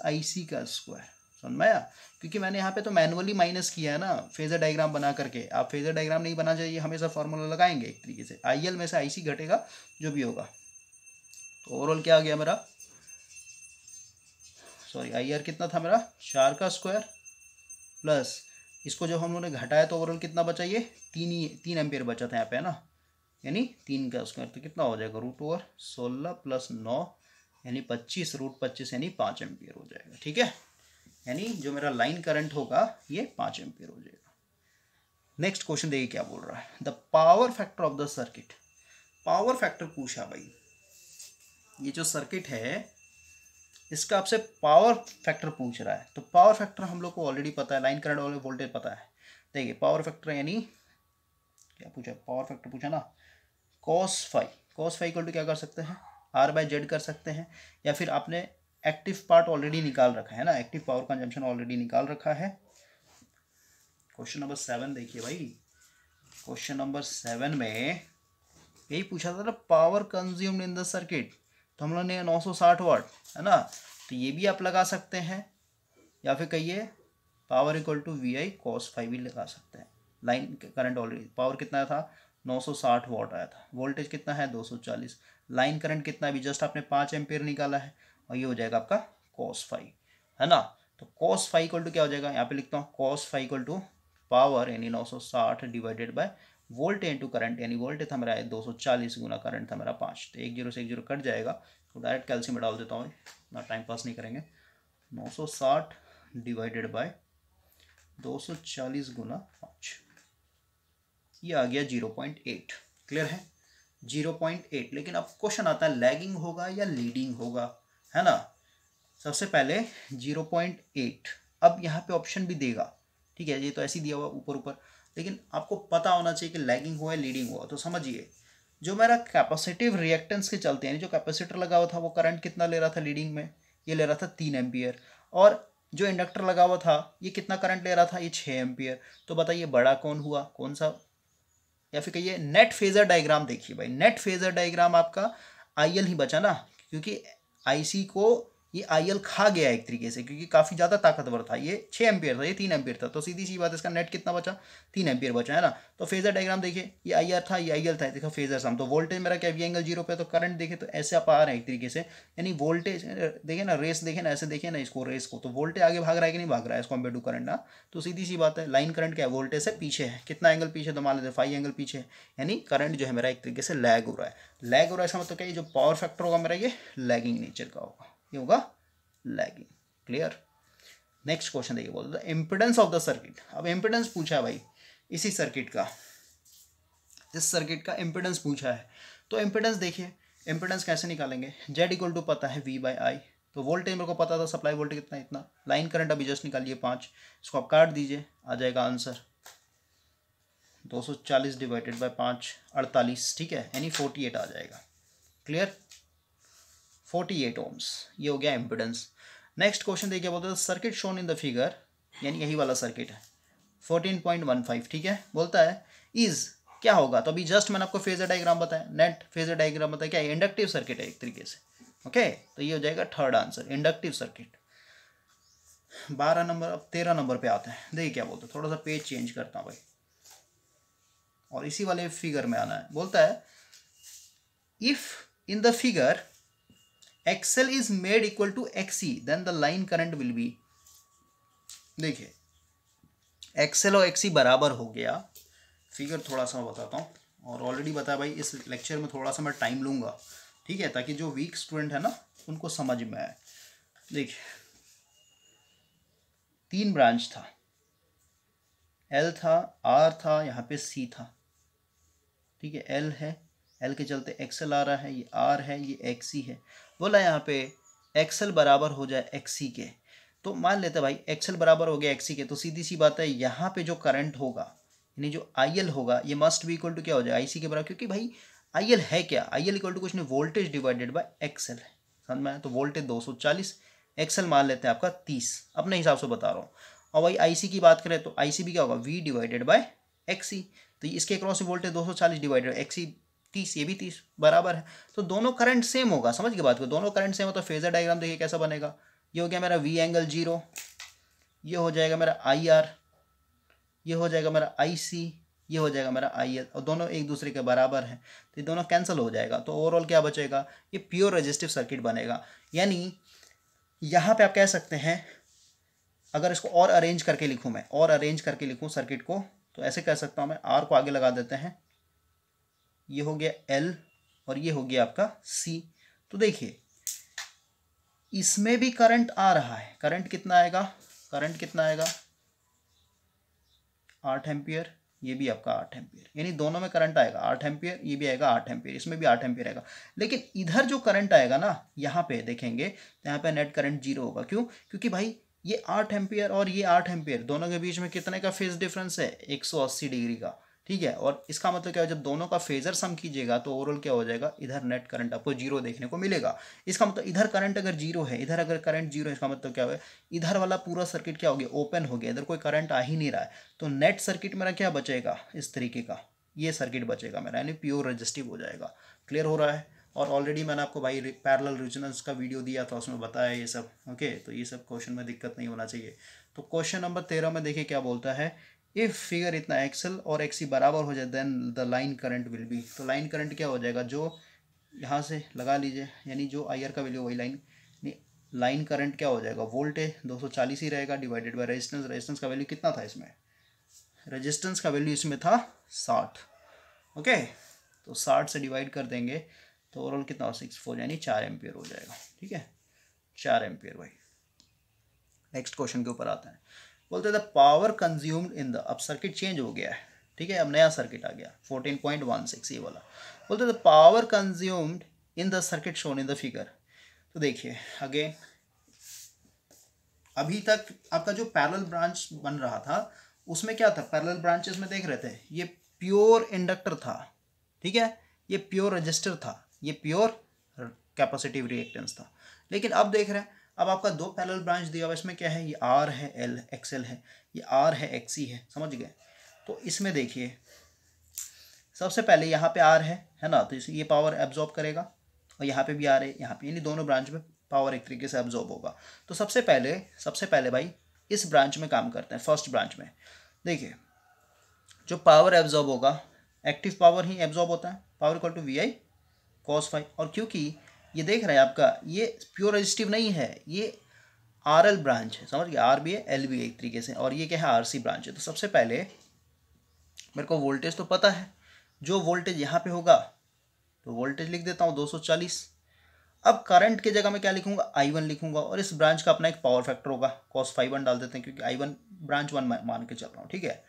IC का स्क्वायर। समझ में आया? क्योंकि मैंने यहाँ पे तो मैनुअली माइनस किया है ना फेजर डायग्राम बना करके। आप फेजर डायग्राम नहीं बना चाहिए, हमेशा फॉर्मूला लगाएंगे एक तरीके से, IL में से IC घटेगा जो भी होगा। तो ओवरऑल क्या आ गया मेरा, सॉरी IR कितना था मेरा 4 का स्क्वायर प्लस इसको जब हम लोगों ने घटाया तो ओवरऑल कितना बचा, ये 3 एम्पियर बचा था यहाँ पे है ना, यानी 3 का स्क्वायर तो कितना हो जाएगा √16 प्लस 9 यानी 25 √25 यानी 5 एम्पियर हो जाएगा। ठीक है, यानी जो मेरा लाइन करंट होगा ये 5 एम्पियर हो जाएगा। नेक्स्ट क्वेश्चन देखिए क्या बोल रहा है, the power factor of the circuit. Power factor पूछा भाई, ये जो सर्किट है इसका आपसे पावर फैक्टर पूछ रहा है। तो पावर फैक्टर हम लोग को ऑलरेडी पता है, लाइन करंट और वोल्टेज पता है। देखिए पावर फैक्टर यानी क्या पूछा, पावर फैक्टर पूछा ना, cos फाई इक्वल टू क्या कर सकते हैं, R/Z कर सकते हैं, या फिर आपने एक्टिव पार्ट ऑलरेडी निकाल रखा है ना, एक्टिव पावर कंजम्पशन ऑलरेडी निकाल रखा है। क्वेश्चन नंबर 7 देखिए भाई, क्वेश्चन नंबर 7 में यही पूछा था ना, power consumed in the circuit. तो हम लोगों ने 960 वाट है ना, तो ये भी आप लगा सकते हैं, या फिर कहिए power equal to VI cos phi भी लगा सकते हैं। लाइन करंट ऑलरेडी पावर कितना था 960 वाट आया था, वोल्टेज कितना है 240, लाइन करंट कितना है, अभी जस्ट आपने 5 एम्पियर निकाला है, और ये हो जाएगा आपका cos फाई है ना। तो cos फाई इक्वल टू क्या हो जाएगा, यहाँ पे लिखता हूँ cos phi equal to power यानी 960 divided by volt into current, यानी वोल्टेज था मेरा 240 गुना करंट था मेरा 5, तो 1 0 से 1 0 कट जाएगा, तो डायरेक्ट कैल्सियम में डाल देता हूँ, ना टाइम पास नहीं करेंगे। 960 डिवाइडेड बाय 240 गुना 5, ये आ गया 0.8। क्लियर है, 0.8। लेकिन अब क्वेश्चन आता है लैगिंग होगा या लीडिंग होगा, है ना। सबसे पहले 0.8, अब यहाँ पे ऑप्शन भी देगा, ठीक है, ये तो ऐसे ही दिया हुआ ऊपर ऊपर, लेकिन आपको पता होना चाहिए कि लैगिंग हुआ है लीडिंग हुआ। तो समझिए, जो मेरा कैपेसिटिव रिएक्टेंस के चलते हैं, जो कैपेसिटर लगा हुआ था वो करंट कितना ले रहा था लीडिंग में, ये ले रहा था 3 एम्पियर, और जो इंडक्टर लगा हुआ था ये कितना करंट ले रहा था, ये 6 एम्पियर। तो बताइए बड़ा कौन हुआ, कौन सा, या फिर कहिए नेट फेजर डायग्राम देखिए भाई, नेट फेजर डायग्राम आपका IL ही बचा ना, क्योंकि IC को ये IL खा गया एक तरीके से, क्योंकि काफ़ी ज़्यादा ताकतवर था, ये 6 एम्पियर था, ये 3 एम्पियर था, तो सीधी सी बात है इसका नेट कितना बचा, 3 एम्पियर बचा है ना। तो फेजर डायग्राम देखिए, ये IR था, ये IL था, देखो फेजर सम, तो वोल्टेज मेरा क्या V∠0 पे, तो करंट देखे तो ऐसे आप आ रहे हैं एक तरीके से, यानी वोल्टेज देखिए ना, रेस देखे ना, ऐसे देखिए ना इसको, रेस को, तो वोल्टेज आगे भाग रहा है कि नहीं भाग रहा है एज कम्पेयर टू करंट ना। तो सीधी सी बात है, लाइन करंट क्या है, वोल्टेज से पीछे है, कितना एंगल पीछे, तो मान लेते हैं 5 एंगल पीछे है, यानी करंट जो है मेरा एक तरीके से लैग हो रहा है। लैग हो रहा है इसका मतलब क्या है, जो पावर फैक्टर होगा मेरा ये लैगिंग नेचर का होगा, ये होगा लैगिंग। क्लियर। नेक्स्ट क्वेश्चन देखिए, बोलते हैं इम्पिडेंस ऑफ द सर्किट। अब इम्पिडेंस पूछा है भाई, इसी सर्किट का, इस सर्किट का इम्पिडेंस पूछा है। तो इम्पिडेंस देखिए, इम्पिडेंस कैसे निकालेंगे, Z इक्वल टू पता है V/I, तो वोल्टेज मेरे को पता था सप्लाई वोल्टेज कितना, इतना, लाइन करंट अभी जस्ट निकालिए 5, इसको आप काट दीजिए, आ जाएगा आंसर 240 डिवाइडेड बाय 5 48, ठीक है, यानी 48 आ जाएगा। क्लियर, 48 ओम्स, ये हो गया इम्पिडेंस। नेक्स्ट क्वेश्चन देखिए, बोलते हैं circuit shown in the figure, यानी यही वाला सर्किट है 14.15, ठीक है, बोलता है इज क्या होगा। तो अभी जस्ट मैंने आपको फेजर डायग्राम बताया, नेट फेजर डायग्राम बताया, क्या इंडक्टिव सर्किट है एक तरीके से। ओके, तो ये हो जाएगा third answer, inductive circuit. 12 number, अब 13 नंबर पे आते हैं। देखिए क्या बोलते हैं, थोड़ा सा पेज चेंज करता हूँ भाई, और इसी वाले फिगर में आना है। बोलता है if in the figure XL is made equal to XC then the line current will be, देखिए XL और XC बराबर हो गया, फिगर थोड़ा सा बताता हूँ, और ऑलरेडी बताया भाई इस लेक्चर में थोड़ा सा मैं टाइम लूँगा, ठीक है, ताकि जो वीक स्टूडेंट है ना उनको समझ में आए। देखिए 3 ब्रांच था, L था, R था, यहाँ पे C था, ठीक है, L है, L के चलते XL आ रहा है, ये R है, ये XC है। बोला यहाँ पे XL बराबर हो जाए XC के, तो मान लेते भाई XL बराबर हो गया XC के, तो सीधी सी बात है यहाँ पे जो करंट होगा, यानी जो IL होगा, ये मस्ट भी इक्वल टू क्या हो जाए IC के बराबर, क्योंकि भाई IL है क्या, IL इक्वल टू कुछ नहीं, वोल्टेज डिवाइडेड बाय XL है, समझ में आया। तो वोल्टेज 240, XL मान लेते हैं आपका 30, अपने हिसाब से बता रहा हूँ। और भाई IC की बात करें तो IC भी क्या होगा, V डिवाइडेड बाय XC, तो इसके अक्रॉस वोल्टेज 240 डिवाइडेड XC 30, ये भी 30 बराबर है, तो दोनों करंट सेम होगा। समझ के बात को, दोनों करंट सेम हो तो फेजर डायग्राम देखिए कैसा बनेगा, ये हो गया मेरा V∠0, ये हो जाएगा मेरा IR, ये हो जाएगा मेरा IC, ये हो जाएगा मेरा IS, और दोनों एक दूसरे के बराबर हैं तो ये दोनों कैंसिल हो जाएगा। तो ओवरऑल क्या बचेगा, ये प्योर रेजिस्टिव सर्किट बनेगा। यानी यहाँ पे आप कह सकते हैं, अगर इसको और अरेंज करके लिखूँ, मैं और अरेंज करके लिखूँ सर्किट को, तो ऐसे कह सकता हूँ मैं, R को आगे लगा देते हैं, ये हो गया L और ये हो गया आपका C। तो देखिए इसमें भी करंट आ रहा है, करंट कितना आएगा, करंट कितना आएगा 8 एम्पियर, ये भी आपका 8 एम्पियर, यानी दोनों में करंट आएगा 8 एम्पियर, ये भी आएगा 8 एम्पियर, इसमें भी 8 एम्पियर आएगा। लेकिन इधर जो करंट आएगा ना, यहाँ पे देखेंगे तो यहाँ पे नेट करंट 0 होगा। क्यों? क्योंकि भाई ये 8 एम्पियर और ये 8 एम्पियर दोनों के बीच में कितने का फेज डिफरेंस है, 180 डिग्री का। ठीक है, और इसका मतलब क्या है, जब दोनों का फेजर सम कीजिएगा तो ओवरऑल क्या हो जाएगा, इधर नेट करंट आपको 0 देखने को मिलेगा। इसका मतलब इधर करंट अगर 0 है, इधर अगर करंट 0 है, इसका मतलब क्या है, इधर वाला पूरा सर्किट क्या हो गया, ओपन हो गया, इधर कोई करंट आ ही नहीं रहा है। तो नेट सर्किट मेरा क्या बचेगा, इस तरीके का ये सर्किट बचेगा मेरा, यानी प्योर रेजिस्टिव हो जाएगा। क्लियर हो रहा है? और ऑलरेडी मैंने आपको भाई पैरेलल रेजोनेंस का वीडियो दिया था, उसमें बताया ये सब। ओके, तो ये सब क्वेश्चन में दिक्कत नहीं होना चाहिए। तो क्वेश्चन नंबर 13 में देखिए क्या बोलता है, इफ फिगर इतना एक्सएल और एक्सी बराबर हो जाए then the line current will be. तो लाइन करंट क्या हो जाएगा, जो यहाँ से लगा लीजिए, यानी जो IR का वैल्यू वही लाइन करंट क्या हो जाएगा, वोल्टेज 240 ही रहेगा डिवाइडेड बाय रेजिस्टेंस। रेजिस्टेंस का वैल्यू कितना था इसमें, रेजिस्टेंस का वैल्यू इसमें था 60। ओके, तो 60 से डिवाइड कर देंगे तो ओवरऑल कितना हो, 64, यानी 4 एम्पियर हो जाएगा। ठीक है, 4 एम्पियर भाई। नेक्स्ट क्वेश्चन के ऊपर आता है, बोलते the power consumed in the, अब सर्किट चेंज हो गया है। ठीक है, अब नया सर्किट आ गया 14.16 ये वाला। बोलते the power consumed in the circuit shown in the figure. तो देखिए अगेन, अभी तक आपका जो पैरेलल ब्रांच बन रहा था उसमें क्या था, पैरेलल ब्रांचेस में देख रहे थे ये प्योर इंडक्टर था। ठीक है, ये प्योर रजिस्टर था, ये प्योर कैपेसिटिव रिएक्टेंस था। लेकिन अब देख रहे हैं, अब आपका दो पैरेलल ब्रांच दिया हुआ, इसमें क्या है, ये R है, XL है, ये R है, XC है, समझ गए। तो इसमें देखिए सबसे पहले यहाँ पे R है ना, तो ये पावर एब्जॉर्ब करेगा, और यहाँ पे भी R है, यहाँ पे, यानी दोनों ब्रांच में पावर एक तरीके से एब्जॉर्ब होगा। तो सबसे पहले भाई इस ब्रांच में काम करते हैं, फर्स्ट ब्रांच में। देखिए जो पावर एब्जॉर्ब होगा, एक्टिव पावर ही एब्जॉर्ब होता है, power equal to VI cos phi. और क्योंकि ये देख रहे हैं आपका ये प्योर रेजिस्टिव नहीं है, ये RL ब्रांच है, समझ गए, R भी है, L भी है एक तरीके से, और ये क्या है, RC ब्रांच है। तो सबसे पहले मेरे को वोल्टेज तो पता है, जो वोल्टेज यहाँ पे होगा तो वोल्टेज लिख देता हूँ 240। अब करंट की जगह मैं क्या लिखूंगा, I1 लिखूंगा, और इस ब्रांच का अपना एक पावर फैक्टर होगा, cos फाई 1 डाल देते हैं, क्योंकि I1 ब्रांच 1 मान के चल रहा हूँ। ठीक है,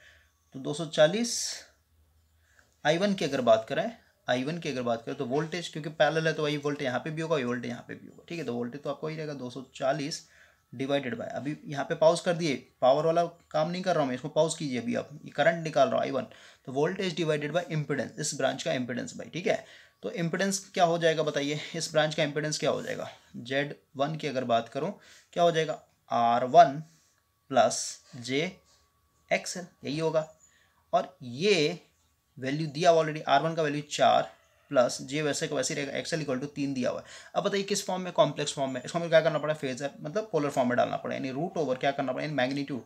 तो 240 I1 की अगर बात करें तो वोल्टेज, क्योंकि पैरेलल है तो वही वोल्टेज यहाँ पे भी होगा, वही वोल्टेज यहाँ पे भी होगा। ठीक है, तो वोल्टेज तो आपको वही रहेगा 240 डिवाइडेड बाय, अभी यहाँ पे पॉज कर दिए, पावर वाला काम नहीं कर रहा हूँ मैं, इसको पॉज कीजिए, अभी आप ये करंट निकाल रहा हूँ I1, तो वोल्टेज डिवाइडेड बाय इम्पिडेंस, इस ब्रांच का इम्पिडेंस भाई। ठीक है, तो इम्पिडेंस क्या हो जाएगा बताइए, इस ब्रांच का इम्पिडेंस क्या हो जाएगा, Z1 की अगर बात करूँ क्या हो जाएगा, R1 प्लस JXL, यही होगा। और ये वैल्यू दिया ऑलरेडी, R1 का वैल्यू 4 प्लस J वैसे का वैसे रहेगा, XL इक्वल टू 3 दिया हुआ है। अब बताइए किस फॉर्म में, कॉम्प्लेक्स फॉर्म में। इसको हमें क्या करना पड़ा, फेजर मतलब पोलर फॉर्म में डालना पड़ा, यानी रूट ओवर क्या करना पड़ा, यानी मैग्नीट्यूड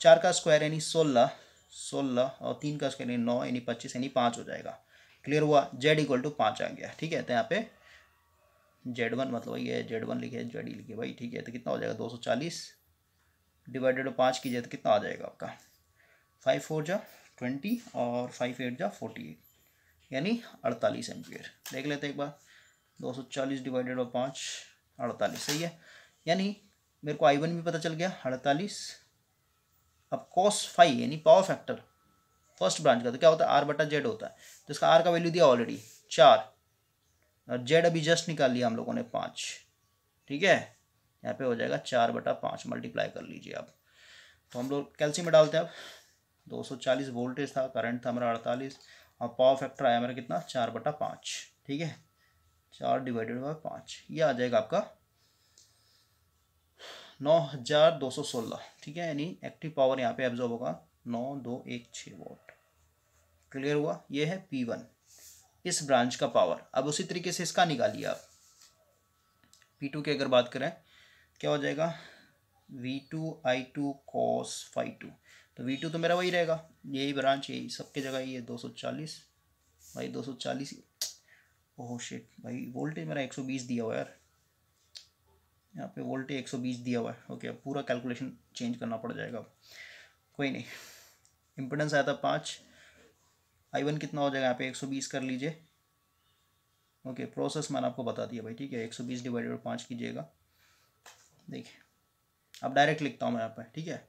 4 का स्क्वायर यानी 16 और 3 का स्क्वायर यानी 9 यानी 25 यानी 5 हो जाएगा। क्लियर हुआ, Z इक्वल टू 5 आ गया। ठीक है, तो यहाँ पे Z1 मतलब ये Z1 लिखे, Z लिखे भाई। ठीक है, तो कितना हो जाएगा 240 डिवाइडेड 5 कीजिए तो कितना आ जाएगा आपका, 5 4 जा 20 और 5 8 जा 48, यानी 48 एम्पियर। देख लेते हैं एक बार, 240 डिवाइडेड बाई 5 48, सही है। यानी मेरे को I1 भी पता चल गया 48। अब cos फाई यानी पावर फैक्टर फर्स्ट ब्रांच का तो क्या होता है, R/Z होता है, तो इसका R का वैल्यू दिया ऑलरेडी 4 और Z अभी जस्ट निकाल लिया हम लोगों ने 5। ठीक है, यहाँ पे हो जाएगा 4/5, मल्टीप्लाई कर लीजिए आप। तो हम लोग कैल्सी में डालते हैं। अब 240 वोल्टेज था, करंट था मेरा 48, और पावर फैक्टर आया मेरा कितना, 4/5। ठीक है, 4 डिवाइडेड बाय 5, ये आ जाएगा आपका 9216। ठीक है, यानी एक्टिव पावर यहाँ पे एब्जॉर्ब होगा 9216 वॉट। क्लियर हुआ, ये है P1 इस ब्रांच का पावर। अब उसी तरीके से इसका निकालिए आप, P2 की अगर बात करें क्या हो जाएगा, V2 I2 cos phi 2। तो V2 तो मेरा वही रहेगा, यही ब्रांच, यही सबके जगह ये 240 भाई, 240। ओह शिट भाई, वोल्टेज मेरा 120 दिया हुआ है यार, यहाँ पे वोल्टेज 120 दिया हुआ है। ओके, अब पूरा कैलकुलेशन चेंज करना पड़ जाएगा अब, कोई नहीं। इम्पिडेंस आया था 5, I1 कितना हो जाएगा यहाँ पे 120 कर लीजिए। ओके, प्रोसेस मैंने आपको बता दिया भाई, ठीक है। 120 डिवाइडेड 5 कीजिएगा। देखिए अब डायरेक्ट लिखता हूँ मैं यहाँ पे, ठीक है।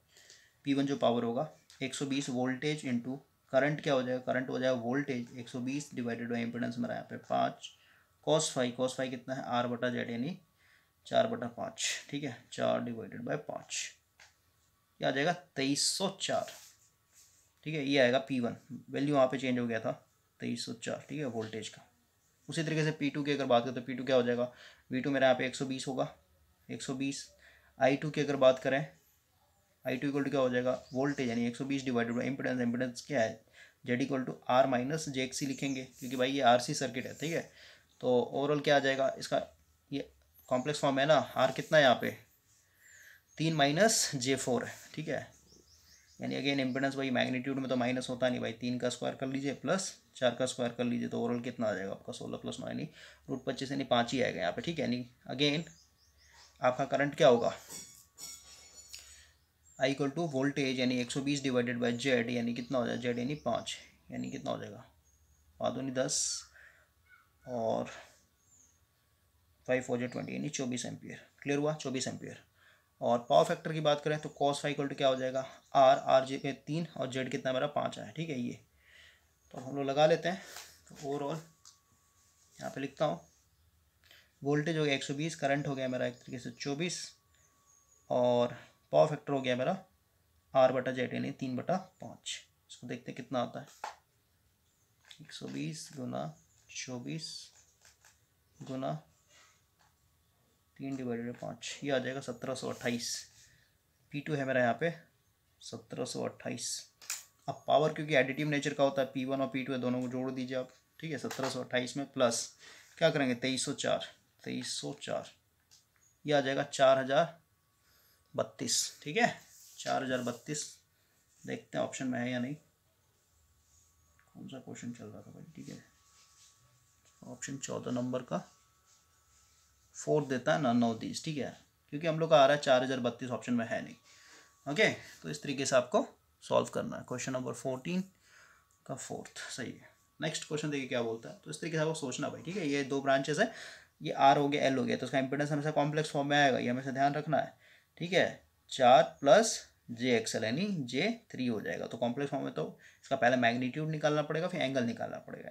P1 जो पावर होगा 120 वोल्टेज इंटू करंट, क्या हो जाएगा, करंट हो जाएगा वोल्टेज 120 डिवाइडेड बाई इम्पिडेंस मेरा यहाँ पे 5 cos फाई कितना है R/Z यानी 4/5, ठीक है। 4 डिवाइडेड बाई 5 क्या आ जाएगा 2304, ठीक है। ये आएगा P1, वैल्यू वहाँ पे चेंज हो गया था 2304, ठीक है, वोल्टेज का। उसी तरीके से P2 की अगर बात करें तो P2 क्या हो जाएगा, V2 मेरा यहाँ पे 120 होगा, 120। I2 की अगर बात करें, I2 इक्वल टू क्या हो जाएगा, वोल्टेज यानी 120 डिवाइडेड बाई इम्पिडेंस, इम्पिडेंस क्या है Z equal to R minus JXC लिखेंगे, क्योंकि भाई ये RC सर्किट है, ठीक है। तो ओवरऑल क्या आ जाएगा इसका, ये कॉम्प्लेक्स फॉर्म है ना, R कितना है यहाँ पे 3 माइनस J4 है, ठीक है। यानी अगेन इम्पिडेंस भाई मैग्नीट्यूड में तो माइनस होता नहीं भाई, 3 का स्क्वायर कर लीजिए प्लस 4 का स्क्वायर कर लीजिए, तो ओवरऑल कितना आ जाएगा आपका 16 + 9 यानी √25 यानी 5 ही आएगा यहाँ पे, ठीक है। यानी अगेन आपका करंट क्या होगा, I इक्वल टू वोल्टेज यानी 120 डिवाइडेड बाई Z यानी कितना हो जाएगा, Z यानी 5, यानी कितना हो जाएगा 5 दूनी 10 और 5 4 20 यानी 24 एम्पियर। क्लियर हुआ, 24 एम्पियर। और पावर फैक्टर की बात करें तो cos फाई इक्वल टू क्या हो जाएगा, R J पे 3 और Z कितना मेरा 5 है, ठीक है। ये तो हम लोग लगा लेते हैं। तो ओवरऑल यहाँ पे लिखता हूँ, वोल्टेज हो गया 120, करंट हो गया मेरा एक तरीके से 24, और पावर फैक्टर हो गया मेरा R/Z यानी 3/5। इसको देखते कितना आता है, 120 गुना 24 गुना 3 डिवाइडेड बाई 5, ये आ जाएगा 1728। P2 है मेरा यहाँ पे 1728। अब पावर क्योंकि एडिटिव नेचर का होता है, P1 और P2 है, दोनों को जोड़ दीजिए आप, ठीक है। 1728 में प्लस क्या करेंगे 2304, ये आ जाएगा 4032, ठीक है। 4032 देखते हैं ऑप्शन में है या नहीं, कौन सा क्वेश्चन चल रहा था भाई, ठीक है। ऑप्शन 14 नंबर का 4 देता है ना, 9 10, ठीक है। क्योंकि हम लोग का आ रहा है 4032 ऑप्शन में है नहीं। ओके, तो इस तरीके से आपको सॉल्व करना है। क्वेश्चन नंबर 14 का 4th सही है। नेक्स्ट क्वेश्चन देखिए क्या बोलता है, तो इस तरीके से आपको सोचना भाई, ठीक है। ये 2 ब्रांचेस है, ये R हो गया L हो गया, तो उसका इंपेडेंस हमेशा कॉम्प्लेक्स फॉर्म में आएगा, ये हमेशा ध्यान रखना है, ठीक है। 4 + JXL यानी J3 हो जाएगा। तो कॉम्प्लेक्स फॉर्म में तो इसका पहले मैग्नीट्यूड निकालना पड़ेगा, फिर एंगल निकालना पड़ेगा।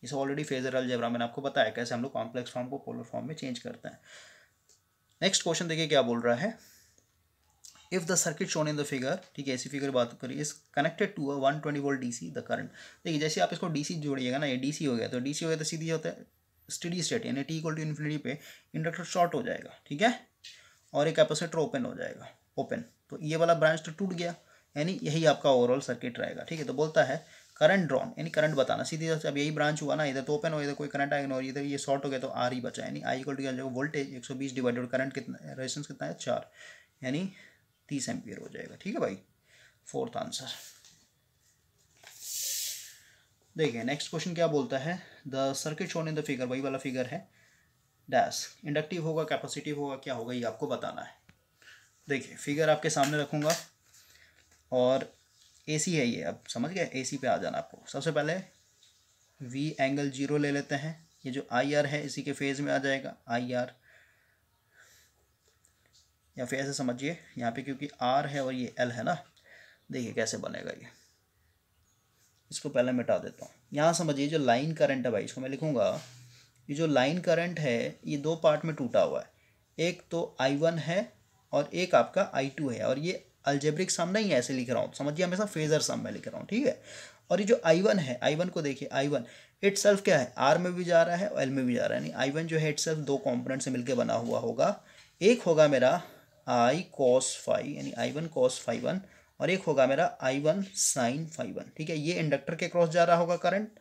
इसे ऑलरेडी फेजर अलजेब्रा मैंने आपको बताया कैसे हम लोग कॉम्प्लेक्स फॉर्म को पोलर फॉर्म में चेंज करते हैं। नेक्स्ट क्वेश्चन देखिए क्या बोल रहा है, if the circuit shown in the figure, ठीक है, ऐसी फिगर बात करिए, is connected to a 120 volt DC the current. देखिए जैसे आप इसको DC जोड़िएगा ना, ये DC हो गया, तो DC हो गया तो सीधी होता है स्टेडी स्टेट, यानी T = इन्फिनिटी पे इंडक्टर शॉर्ट हो जाएगा, ठीक है, और एक कैपेसिटर ओपन हो जाएगा, ओपन। तो ये वाला ब्रांच तो टूट गया, यानी यही आपका ओवरऑल सर्किट रहेगा, ठीक है। तो बोलता है करंट ड्रॉन, यानी करंट बताना सीधी। अब यही ब्रांच हुआ ना, इधर तो ओपन हो, इधर कोई करंट आएगा, और इधर ये शॉर्ट हो गया तो R ही बचा, यानी I = क्या हो जाएगा, वोल्टेज 120 डिवाइडेड करंट कितना, रेजिस्टेंस कितना है 4, यानी 30 एम्पियर हो जाएगा, ठीक है भाई। 4th answer. देखिए नेक्स्ट क्वेश्चन क्या बोलता है, the circuit shown in the figure, वही वाला फिगर है, डैश इंडक्टिव होगा कैपेसिटिव होगा क्या होगा, ये आपको बताना है। देखिए फिगर आपके सामने रखूँगा, और AC है ये, अब समझ गए, AC पे आ जाना आपको। सबसे पहले V एंगल 0 ले लेते हैं, ये जो IR है इसी के फेज में आ जाएगा IR, या फिर ऐसे समझिए यहाँ पे क्योंकि R है और ये L है ना, देखिए कैसे बनेगा ये। इसको पहले मिटा देता हूँ। यहाँ समझिए जो लाइन करंट है भाई, इसको मैं लिखूँगा, ये जो लाइन करंट है ये 2 पार्ट में टूटा हुआ है, एक तो I1 है और एक आपका I2 है, और ये अल्जेब्रिक सम नहीं है, ऐसे लिख रहा हूँ, समझिए हमेशा फेजर सम में लिख रहा हूँ, ठीक है। और ये जो I1 है, I1 को देखिए, I1 इटसेल्फ क्या है, R में भी जा रहा है और L में भी जा रहा है, यानी I1 जो है इटसेल्फ 2 कॉम्पोनेंट से मिलकर बना हुआ होगा। एक होगा मेरा I cos फाई यानी I1 cos फाई 1, और एक होगा मेरा I1 sin फाई 1, ठीक है। ये इंडक्टर के क्रॉस जा रहा होगा करंट,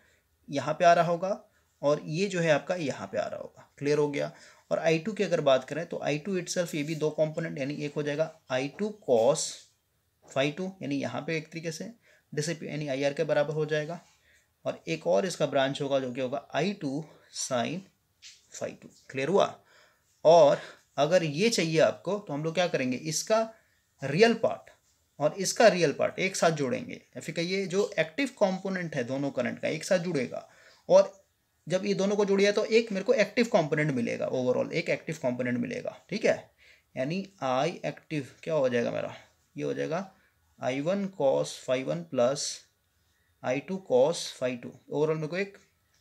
यहाँ पे आ रहा होगा, और ये जो है आपका यहाँ पे आ रहा होगा। क्लियर हो गया। और I2 की अगर बात करें तो I2 इटसेल्फ ये भी दो कंपोनेंट, यानी एक हो जाएगा I2 cos फाई टू, यानी यहाँ पे एक तरीके से डिसिपी यानी आई आर के बराबर हो जाएगा, और एक और इसका ब्रांच होगा जो कि होगा I2 sine phi to. Clear हुआ? और अगर ये चाहिए आपको तो हम लोग क्या करेंगे, इसका रियल पार्ट और इसका रियल पार्ट एक साथ जोड़ेंगे, या फिर कहिए जो एक्टिव कंपोनेंट है दोनों करंट का एक साथ जुड़ेगा, और जब ये दोनों को जोड़िए तो एक मेरे को एक्टिव कंपोनेंट मिलेगा, ओवरऑल एक एक्टिव कंपोनेंट मिलेगा। ठीक है, यानी आई एक्टिव क्या हो जाएगा मेरा, ये हो जाएगा I1 cos phi one plus I2 cos phi two. Overall मेरे को एक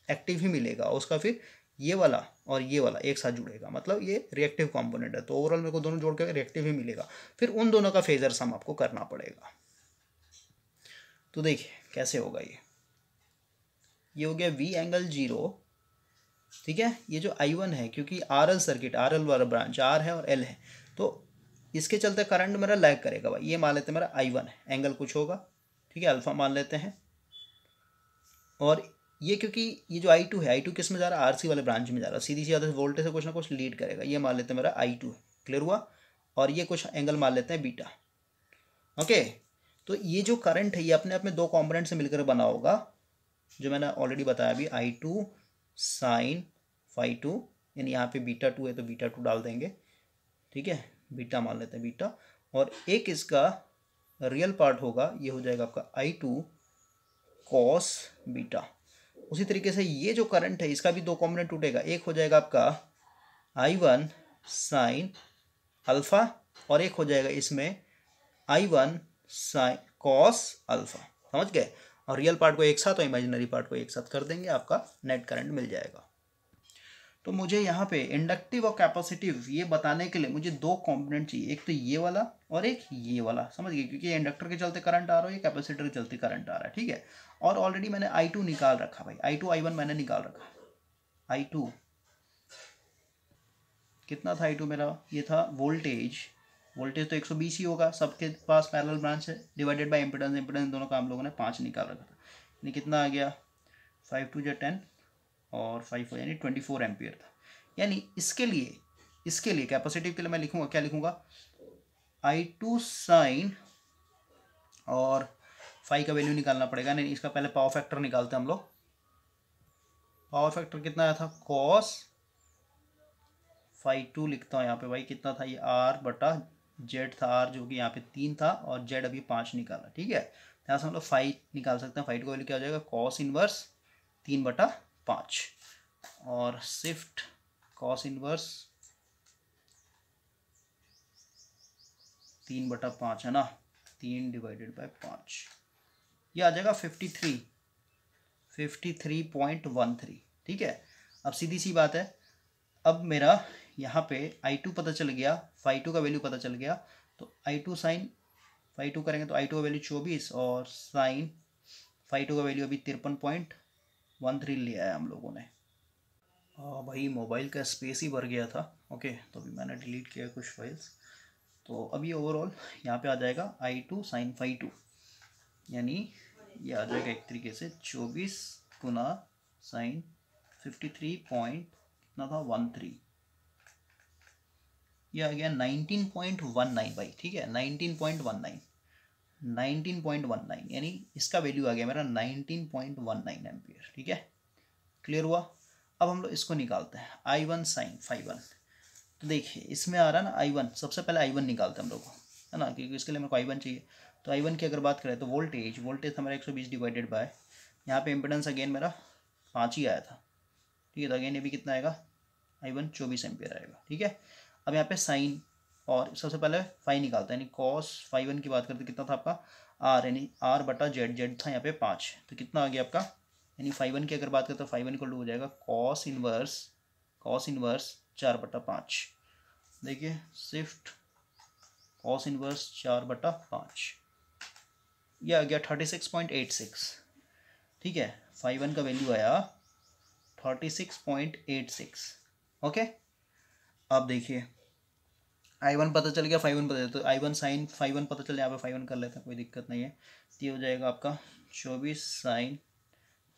एक्टिव ही मिलेगा, उसका फिर ये वाला और ये वाला एक साथ जुड़ेगा, मतलब ये रिएक्टिव कंपोनेंट है, तो ओवरऑल मेरे को दोनों जोड़ के रिएक्टिव ही मिलेगा। फिर उन दोनों का फेजर सम आपको करना पड़ेगा। तो देखिए कैसे होगा, ये हो गया V एंगल 0। ठीक है, ये जो I1 है, क्योंकि RL सर्किट, RL वाला ब्रांच R है और L है, तो इसके चलते करंट मेरा लैग करेगा भाई। ये मान लेते हैं मेरा I1 है, एंगल कुछ होगा, ठीक है, अल्फा मान लेते हैं। और ये क्योंकि ये जो I2 है, I2 किस में जा रहा है, RC वाले ब्रांच में जा रहा है, सीधी सी आदत वोल्टेज से कुछ ना कुछ लीड करेगा। ये मान लेते हैं मेरा I2 है। क्लियर हुआ? और ये कुछ एंगल मान लेते हैं बीटा। ओके, तो ये जो करंट है ये अपने आप में दो कॉम्पोनेंट से मिलकर बना होगा, जो मैंने ऑलरेडी बताया अभी, I2 साइन फाई टू, यानी यहाँ पे बीटा 2 है तो बीटा 2 डाल देंगे। ठीक है, बीटा मान लेते हैं बीटा, और एक इसका रियल पार्ट होगा, ये हो जाएगा आपका I2 कॉस बीटा। उसी तरीके से ये जो करंट है इसका भी दो कॉम्पोनेंट टूटेगा, एक हो जाएगा आपका I1 साइन अल्फा, और एक हो जाएगा इसमें I1 साइन कॉस अल्फा। समझ गए? और रियल पार्ट को एक साथ और इमेजिनरी पार्ट को एक साथ कर देंगे, आपका नेट करंट मिल जाएगा। तो मुझे यहाँ पे इंडक्टिव और कैपेसिटिव ये बताने के लिए मुझे दो कंपोनेंट चाहिए, एक तो ये वाला और एक ये वाला। समझ गए? क्योंकि ये इंडक्टर के चलते करंट आ रहा है, ये कैपेसिटर के चलते करंट आ रहा है। ठीक है, और ऑलरेडी मैंने I2 निकाल रखा भाई, I2 I1 मैंने निकाल रखा। I2 कितना था, I2 मेरा ये था वोल्टेज, वोल्टेज तो 120 ही होगा, सबके पास पैरेलल ब्रांच है, डिवाइडेड बाय इम्पिडेंस, इम्पिडेंस दोनों का हम लोगों ने 5 निकाल रखा था, यानी कितना आ गया 5 2 जा 10 और 5 4 यानी 24 एम्पियर था। यानी इसके लिए कैपेसिटिव के लिए मैं लिखूंगा, क्या लिखूंगा, I2 साइन, और फाई का वैल्यू निकालना पड़ेगा, नहीं इसका पहले पावर फैक्टर निकालते हैं हम लोग। पावर फैक्टर कितना आया था, कॉस फाई टू लिखता हूँ यहाँ पे भाई, कितना था ये R बटा जेड था, R जो कि यहाँ पे 3 था और जेड अभी 5 निकाला। ठीक है, यहाँ से हम लोग फाई निकाल सकते हैं, फाई टू का वैल्यू क्या हो जाएगा, कॉस इनवर्स 3/5, और शिफ्ट कॉस इनवर्स 3/5 है ना, 3/5, ये आ जाएगा 53.13। ठीक है, अब सीधी सी बात है, अब मेरा यहाँ पे I2 पता चल गया, फाई टू का वैल्यू पता चल गया, तो I2 साइन फाई टू करेंगे तो I2 का वैल्यू 24 और साइन फाई टू का वैल्यू अभी 53.13 लिया है हम लोगों ने। भाई मोबाइल का स्पेस ही भर गया था। ओके, तो अभी मैंने डिलीट किया कुछ फाइल्स, तो अभी ओवरऑल यहाँ पे आ जाएगा I2 साइन फाई टू, यानी ये आ जाएगा एक तरीके से 24 गुना साइन 53 पॉइंट कितना था 13, ये आ गया 19.19 भाई। ठीक है, 19.19 यानी इसका वैल्यू आ गया मेरा 19.19 एम्पियर। ठीक है, क्लियर हुआ? अब हम लोग इसको निकालते हैं, I1 साइन फाई वन। तो देखिए इसमें आ रहा है ना I1, सबसे पहले I1 निकालते हैं हम लोग, है ना, क्योंकि इसके लिए मेरे को I1 चाहिए। तो I1 की अगर बात करें तो वोल्टेज था मेरा 120 डिवाइडेड बाय, यहाँ पे इम्पिडेंस अगेन मेरा 5 ही आया था। ठीक है, तो अगेन ये भी कितना आएगा, I1 24 एम्पियर आएगा। ठीक है, अब यहाँ पे साइन, और सबसे पहले फाई निकालते हैं, यानी कॉस फाई वन की बात करते कितना था आपका R, यानी R बटा जेड, जेड था यहाँ पे 5, तो कितना आ गया आपका, यानी फाई वन की अगर बात करते तो फाई वन इक्वल टू हो जाएगा कॉस इनवर्स 4/5। देखिए शिफ्ट कॉस इनवर्स 4/5, यह आ गया 36.86। ठीक है, फाई वन का वैल्यू आया 36.86। ओके, अब देखिए I1 पता चल गया, फाई वन पता चल, तो I1 साइन फाई वन पता चल, यहाँ पे फाई वन कर लेते हैं, कोई दिक्कत नहीं है। तो ये हो जाएगा आपका 24 साइन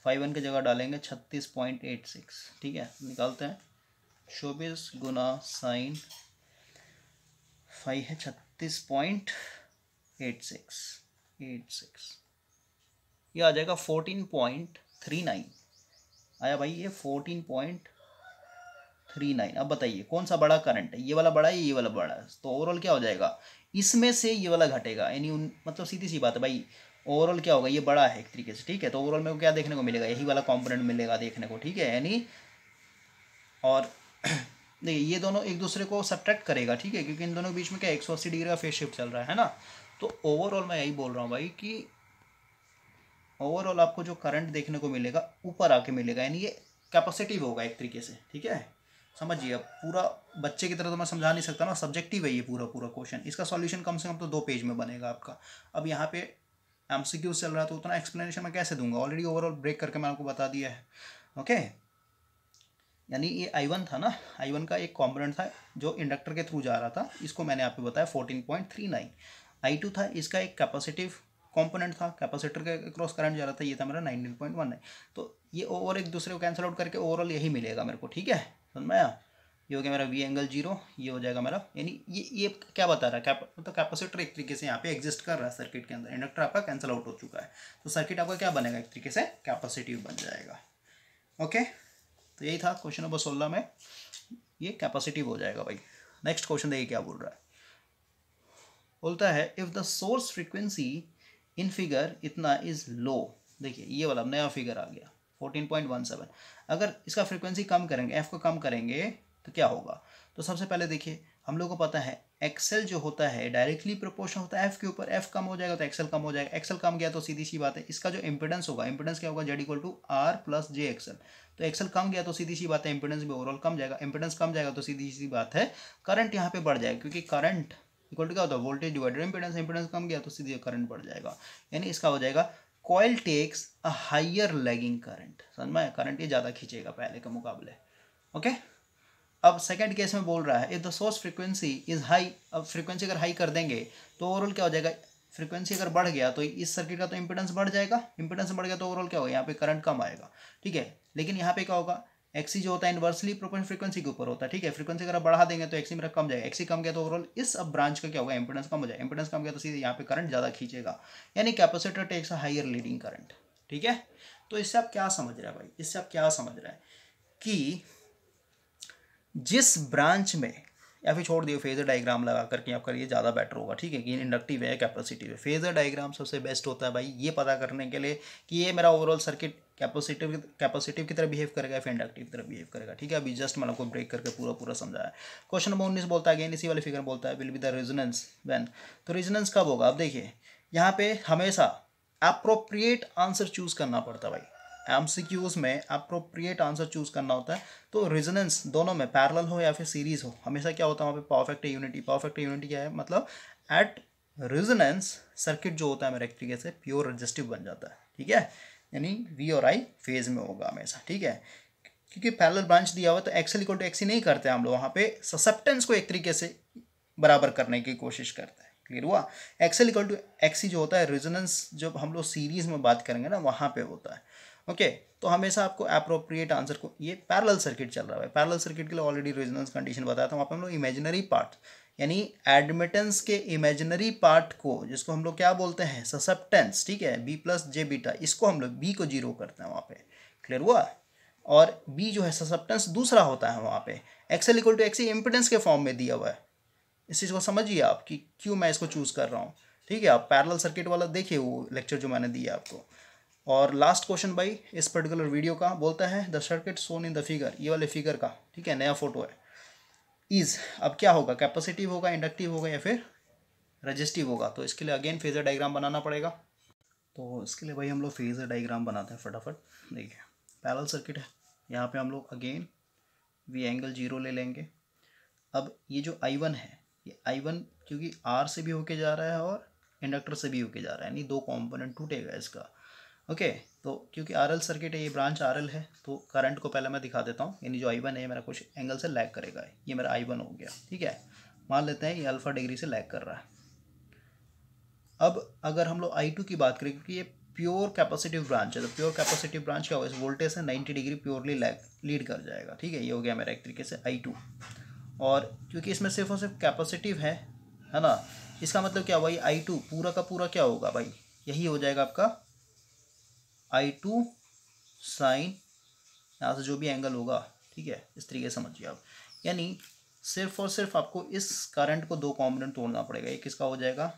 फाई वन की जगह डालेंगे 36.86। ठीक है, निकालते हैं, 24 गुना साइन 5 है 36.86 ये आ जाएगा 14.39 आया भाई, ये 14.39। अब बताइए कौन सा बड़ा करंट है, ये वाला बड़ा है ये वाला बड़ा है, तो ओवरऑल क्या हो जाएगा, इसमें से ये वाला घटेगा, यानी मतलब सीधी सी बात है भाई, ओवरऑल क्या होगा, ये बड़ा है एक तरीके से, ठीक है, तो ओवरऑल मेरे को क्या देखने को मिलेगा, यही वाला कंपोनेंट मिलेगा देखने को, ठीक है, यानी और देखिए ये दोनों एक दूसरे को सब्ट्रैक्ट करेगा, ठीक है, क्योंकि इन दोनों के बीच में क्या 180 डिग्री का फेज शिफ्ट चल रहा है ना। तो ओवरऑल मैं यही बोल रहा हूँ भाई कि ओवरऑल आपको जो करंट देखने को मिलेगा ऊपर आके मिलेगा, यानी ये कैपेसिटिव होगा एक तरीके से, ठीक है, समझिए। अब पूरा बच्चे की तरह तो मैं समझा नहीं सकता ना, सब्जेक्टिव है ये पूरा पूरा क्वेश्चन, इसका सॉल्यूशन कम से कम तो 2 पेज में बनेगा आपका। अब यहाँ पे एमसीक्यू चल रहा है तो उतना एक्सप्लेनेशन मैं कैसे दूंगा, ऑलरेडी ओवरऑल ब्रेक करके मैं आपको बता दिया है। ओके, यानी ये I1 था ना, I1 का एक कॉम्पोनेंट था जो इंडक्टर के थ्रू जा रहा था, इसको मैंने आपको बताया 14.39। I2 था, इसका एक कैपेसिटिव कंपोनेंट था, कैपेसिटर के क्रॉस करंट जा रहा था, ये था मेरा 19.19। तो ये ओवर एक दूसरे को कैंसिल आउट करके ओवरऑल यही मिलेगा मेरे को, ठीक है, समझ में आया। ये हो गया मेरा V एंगल 0, ये हो जाएगा मेरा, यानी ये क्या बता रहा है, मतलब कैपेसिटर एक तरीके से यहाँ पे एग्जिस्ट कर रहा है सर्किट के अंदर, इंडक्टर आपका कैंसिल आउट हो चुका है, तो सर्किट आपका क्या बनेगा, एक तरीके से कैपेसिटिव बन जाएगा। ओके, तो यही था क्वेश्चन नंबर 16 में, ये कैपेसिटिव हो जाएगा भाई। नेक्स्ट क्वेश्चन देखिए क्या बोल रहा है, बोलता है if the source frequency in figure इतना इज लो, देखिए ये वाला नया फिगर आ गया 14.17, अगर इसका फ्रीक्वेंसी कम करेंगे, एफ को कम करेंगे तो क्या होगा। तो सबसे पहले देखिए हम लोग को पता है एक्सेल जो होता है डायरेक्टली प्रोपोर्शनल होता है एफ के ऊपर, एफ कम हो जाएगा तो एक्सेल कम हो जाएगा, एक्सेल कम गया तो सीधी सी बात है इसका जो इंपेडेंस होगा, इंपेडेंस क्या होगा, Z equal to R plus j XL, तो एक्सेल कम गया तो सीधी सी बात है इंपेडेंस भी ओवरऑल कम जाएगा, इंपेडेंस कम जाएगा तो सीधी सी बात है करंट यहाँ पे बढ़ जाएगा, क्योंकि करंट इक्वल टू क्या होता है, वोल्टेज डिवाइडेड इंपेडेंस, इंपेडेंस कम गया तो सीधे करंट बढ़ जाएगा, यानी इसका हो जाएगा coil takes a higher lagging current, समझ में, करंट ये ज़्यादा खींचेगा पहले के मुकाबले। ओके, अब सेकंड केस में बोल रहा है if the source frequency is high, अब फ्रीक्वेंसी अगर हाई कर देंगे तो ओवरऑल क्या हो जाएगा, फ्रीक्वेंसी अगर बढ़ गया तो इस सर्किट का तो इंपेडेंस बढ़ जाएगा, इंपेडेंस बढ़ गया तो ओवरऑल क्या होगा, यहाँ पे करंट कम आएगा, ठीक है, लेकिन यहाँ पे क्या होगा, एक्सी जो होता है इनवर्सली प्रोपोर्शनल फ्रीक्वेंसी के ऊपर होता है, ठीक है, फ्रीक्वेंसी अगर बढ़ा देंगे तो एक्सी मेरा कम जाएगा, एक्सी कम गया तो ओवरऑल इस अब ब्रांच का क्या होगा, इंपेडेंस कम हो जाएगा, इंपेडेंस कम गया तो सीधे यहाँ पे करंट ज़्यादा खींचेगा, यानी capacitor takes a higher leading current, ठीक है। तो इससे आप क्या समझ रहे हैं भाई, इससे आप क्या समझ रहे हैं कि जिस ब्रांच में, या फिर छोड़ दिए फेजर डायग्राम लगा करके आप करिए ज़्यादा बेटर होगा, ठीक है, कि इंडक्टिव है कैपेसिटिव है, फेजर डायग्राम सबसे बेस्ट होता है भाई ये पता करने के लिए कि ये मेरा ओवरऑल सर्किट कैपेसिटिव की तरह बिहेव करेगा फिर इंडक्टिव की तरह बिहेव करेगा, ठीक है। अभी जस्ट मैंने आपको ब्रेक करके पूरा पूरा समझाया। क्वेश्चन नंबर 19 बोलता है अगेन इसी वाले फिगर बोलता है will be the resonance when, तो रेजोनेंस कब होगा। अब देखिए यहाँ पे हमेशा अप्रोप्रिएट आंसर चूज करना पड़ता है भाई, एमसीक्यूज में अप्रोप्रिएट आंसर चूज करना होता है, तो रेजोनेंस दोनों में पैरेलल हो या फिर सीरीज हो, हमेशा क्या होता है वहाँ पे परफेक्ट यूनिटी, परफेक्ट यूनिटी क्या है, मतलब एट रेजोनेंस सर्किट जो होता है मेरे एक तरीके से प्योर रेजिस्टिव बन जाता है, ठीक है, यानी वी और आई फेज में होगा हमेशा, ठीक है, क्योंकि पैरेलल ब्रांच दिया हुआ तो एक्सएल इक्वल टू एक्सी नहीं करते हम लोग, वहाँ पे ससेप्टेंस को एक तरीके से बराबर करने की कोशिश करते हैं, क्लियर हुआ। एक्सएल इक्वल टू एक्सी जो होता है रेजोनेंस जब हम लोग सीरीज में बात करेंगे ना वहाँ पे होता है। ओके, तो हमेशा आपको अप्रोप्रिएट आंसर को, ये पैरेलल सर्किट चल रहा है, पैरेलल सर्किट के लिए ऑलरेडी रेजोनेंस कंडीशन बताया था, वहाँ पे हम लोग इमेजिनरी पार्ट यानी एडमिटेंस के इमेजिनरी पार्ट को जिसको हम लोग क्या बोलते हैं ससेप्टेंस, ठीक है, बी प्लस जे बीटा, इसको हम लोग बी को जीरो करते हैं वहाँ पे, क्लियर हुआ। और बी जो है ससेप्टेंस दूसरा होता है वहाँ पे, XL equal to XC impedance के फॉर्म में दिया हुआ है, इस चीज़ को समझिए आप कि क्यों मैं इसको चूज़ कर रहा हूँ, ठीक है। आप पैरेलल सर्किट वाला देखिए वो लेक्चर जो मैंने दिया आपको। और लास्ट क्वेश्चन भाई इस पर्टिकुलर वीडियो का बोलता है the circuit Son in the figure, ये वाले फिगर का, ठीक है, नया फोटो है, इज अब क्या होगा, कैपेसिटिव होगा, इंडक्टिव होगा या फिर रजिस्टिव होगा। तो इसके लिए अगेन फेजर डायग्राम बनाना पड़ेगा, तो इसके लिए भाई हम लोग फेजर डायग्राम बनाते हैं फटाफट। देखिए पैरेलल सर्किट है, यहाँ पे हम लोग अगेन वी एंगल 0 ले लेंगे। अब ये जो I1 है, ये I1 क्योंकि R से भी होके जा रहा है और इंडक्टर से भी होके जा रहा है, यानी दो कंपोनेंट टूटेगा इसका। ओके, तो क्योंकि RL सर्किट है, ये ब्रांच RL है, तो करंट को पहले मैं दिखा देता हूँ, यानी जो I1 है मेरा कुछ एंगल से लैग करेगा, ये मेरा I1 हो गया, ठीक है, मान लेते हैं ये अल्फा डिग्री से लैग कर रहा है। अब अगर हम लोग I2 की बात करें, क्योंकि ये प्योर कैपेसिटिव ब्रांच है, तो प्योर कैपेसिटिव ब्रांच क्या होगा, इस वोल्टेज से 90 डिग्री प्योरली लीड कर जाएगा। ठीक है, ये हो गया मेरा एक तरीके से I2। और क्योंकि इसमें सिर्फ और सिर्फ कैपेसिटिव है ना, इसका मतलब क्या हुआ, ये I2 पूरा का पूरा क्या होगा भाई, यही हो जाएगा आपका I2 साइन, यहाँ से जो भी एंगल होगा, ठीक है, इस तरीके से समझिए आप। यानी सिर्फ और सिर्फ आपको इस करंट को दो कॉम्पोनेंट तोड़ना पड़ेगा, एक किसका हो जाएगा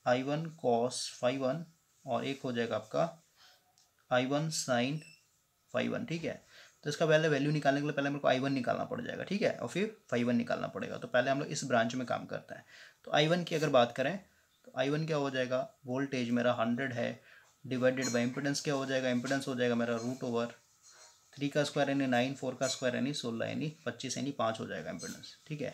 I1 cos φ1 और एक हो जाएगा आपका I1 sin φ1। ठीक है, तो इसका पहले वैल्यू निकालने के लिए पहले मेरे को I1 निकालना पड़ जाएगा। ठीक है, और फिर φ1 निकालना पड़ेगा। तो पहले हम लोग इस ब्रांच में काम करते हैं। तो I1 की अगर बात करें तो I1 क्या हो जाएगा, वोल्टेज मेरा 100 है, डिवाइडेड बाई इम्पिडेंस क्या हो जाएगा, इम्पिडेंस हो जाएगा मेरा √3 का स्क्वायर यानी 9, 4 का स्क्वायर यानी 16 यानी 25 यानी 5 हो जाएगा इम्पिडेंस। ठीक है,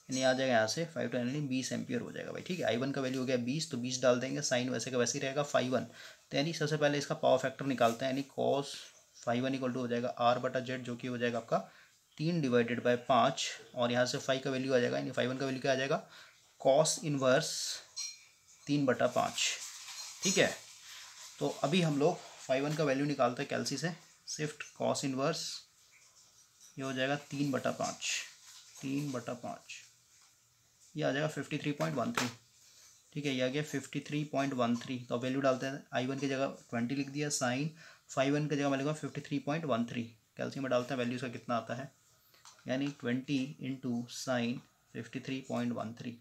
यानी आ जाएगा यहाँ से 5 यानी 20 एम्पियर हो जाएगा भाई। ठीक है, I1 का वैल्यू हो गया 20, तो 20 डाल देंगे, साइन वैसे का वैसे ही रहेगा φ1। तो यानी सबसे पहले इसका पावर फैक्टर निकालते हैं, यानी cos φ1 इक्वल टू हो जाएगा R/Z, जो कि हो जाएगा आपका 3 डिवाइडेड बाई 5, और यहाँ से फाई का वैल्यू आ जाएगा, यानी φ1 का वैल्यू क्या आ जाएगा, cos इनवर्स 3/5। ठीक है, तो अभी हम लोग φ1 का वैल्यू निकालते हैं कैलसी से, शिफ्ट cos इनवर्स, ये हो जाएगा 3/5, 3/5, ये आ जाएगा 53.13। ठीक है, ये आ गया 53.13। तो वैल्यू डालते हैं, I1 की जगह 20 लिख दिया, साइन φ1 की जगह मैं लिखूँगा 53.13, कैल्शियम में डालते हैं, वैल्यू इसका कितना आता है, यानी 20 इंटू साइन 53.13,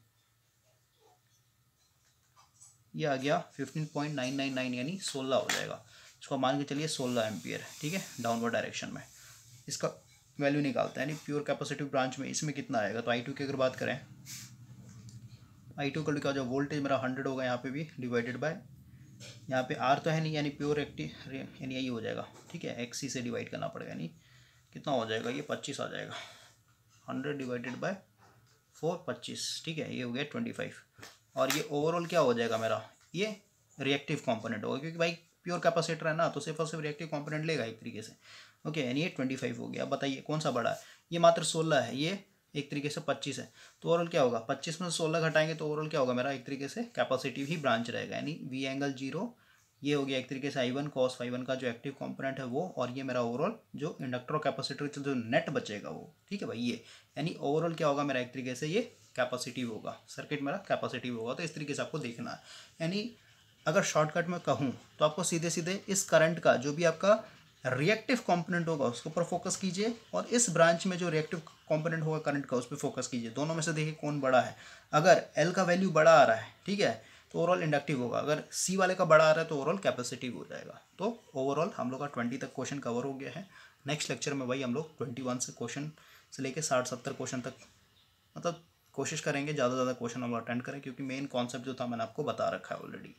ये आ गया 15.999 यानी 16 हो जाएगा। इसको मान के चलिए 16 एम्पियर। ठीक है, डाउनवर्ड डायरेक्शन में इसका वैल्यू निकालते हैं, यानी प्योर कैपेसिटिव ब्रांच में इसमें कितना आएगा। तो I2 की अगर बात करें, I2 का क्या हो जाएगा, वोल्टेज मेरा 100 होगा, यहाँ पे भी डिवाइडेड बाय, यहाँ पे R तो है नहीं, यानी प्योर एक्टिव यानी यही हो जाएगा। ठीक है, XC से डिवाइड करना पड़ेगा, यानी कितना हो जाएगा, ये 25 आ जाएगा, 100 डिवाइडेड बाय 4 25। ठीक है, ये हो गया 25। और ये ओवरऑल क्या हो जाएगा मेरा, ये रिएक्टिव कॉम्पोनेंट होगा, क्योंकि भाई प्योर कैपेसिटर है ना, तो सिर्फ और सिर्फ रिएक्टिव कॉम्पोनेंट लेगा एक तरीके से। ओके, यानी ये 25 हो गया। अब बताइए कौन सा बड़ा है, ये मात्र 16 है, ये एक तरीके से 25 है, तो ओवरऑल क्या होगा, 25 में 16 घटाएंगे तो ओवरऑल क्या होगा मेरा, एक तरीके से कैपेसिटिव ही ब्रांच रहेगा, यानी V एंगल 0, ये हो गया एक तरीके से I1 cos φ1 का जो एक्टिव कंपोनेंट है वो, और ये मेरा ओवरऑल जो इंडक्टर और कैपेसिटर जो नेट बचेगा वो। ठीक है भाई, ये यानी ओवरऑल क्या होगा मेरा, एक तरीके से ये कैपेसिटिव होगा, सर्किट मेरा कैपेसिटिव होगा। तो इस तरीके से आपको देखना है, यानी अगर शॉर्टकट में कहूँ तो आपको सीधे सीधे इस करंट का जो भी आपका रिएक्टिव कंपोनेंट होगा उसके ऊपर फोकस कीजिए, और इस ब्रांच में जो रिएक्टिव कंपोनेंट होगा करंट का उस पर फोकस कीजिए। दोनों में से देखिए कौन बड़ा है। अगर L का वैल्यू बड़ा आ रहा है, ठीक है, तो ओवरऑल इंडक्टिव होगा, अगर C वाले का बड़ा आ रहा है तो ओवरऑल कैपेसिटिव हो जाएगा। तो ओवरऑल हम लोग का 20 तक क्वेश्चन कवर हो गया है। नेक्स्ट लेक्चर में भाई हम लोग 21 से क्वेश्चन से लेकर 60-70 क्वेश्चन तक मतलब कोशिश करेंगे ज़्यादा से ज़्यादा क्वेश्चन हम लोग अटेंड करें, क्योंकि मेन कॉन्सेप्ट जो था मैंने आपको बता रखा है ऑलरेडी।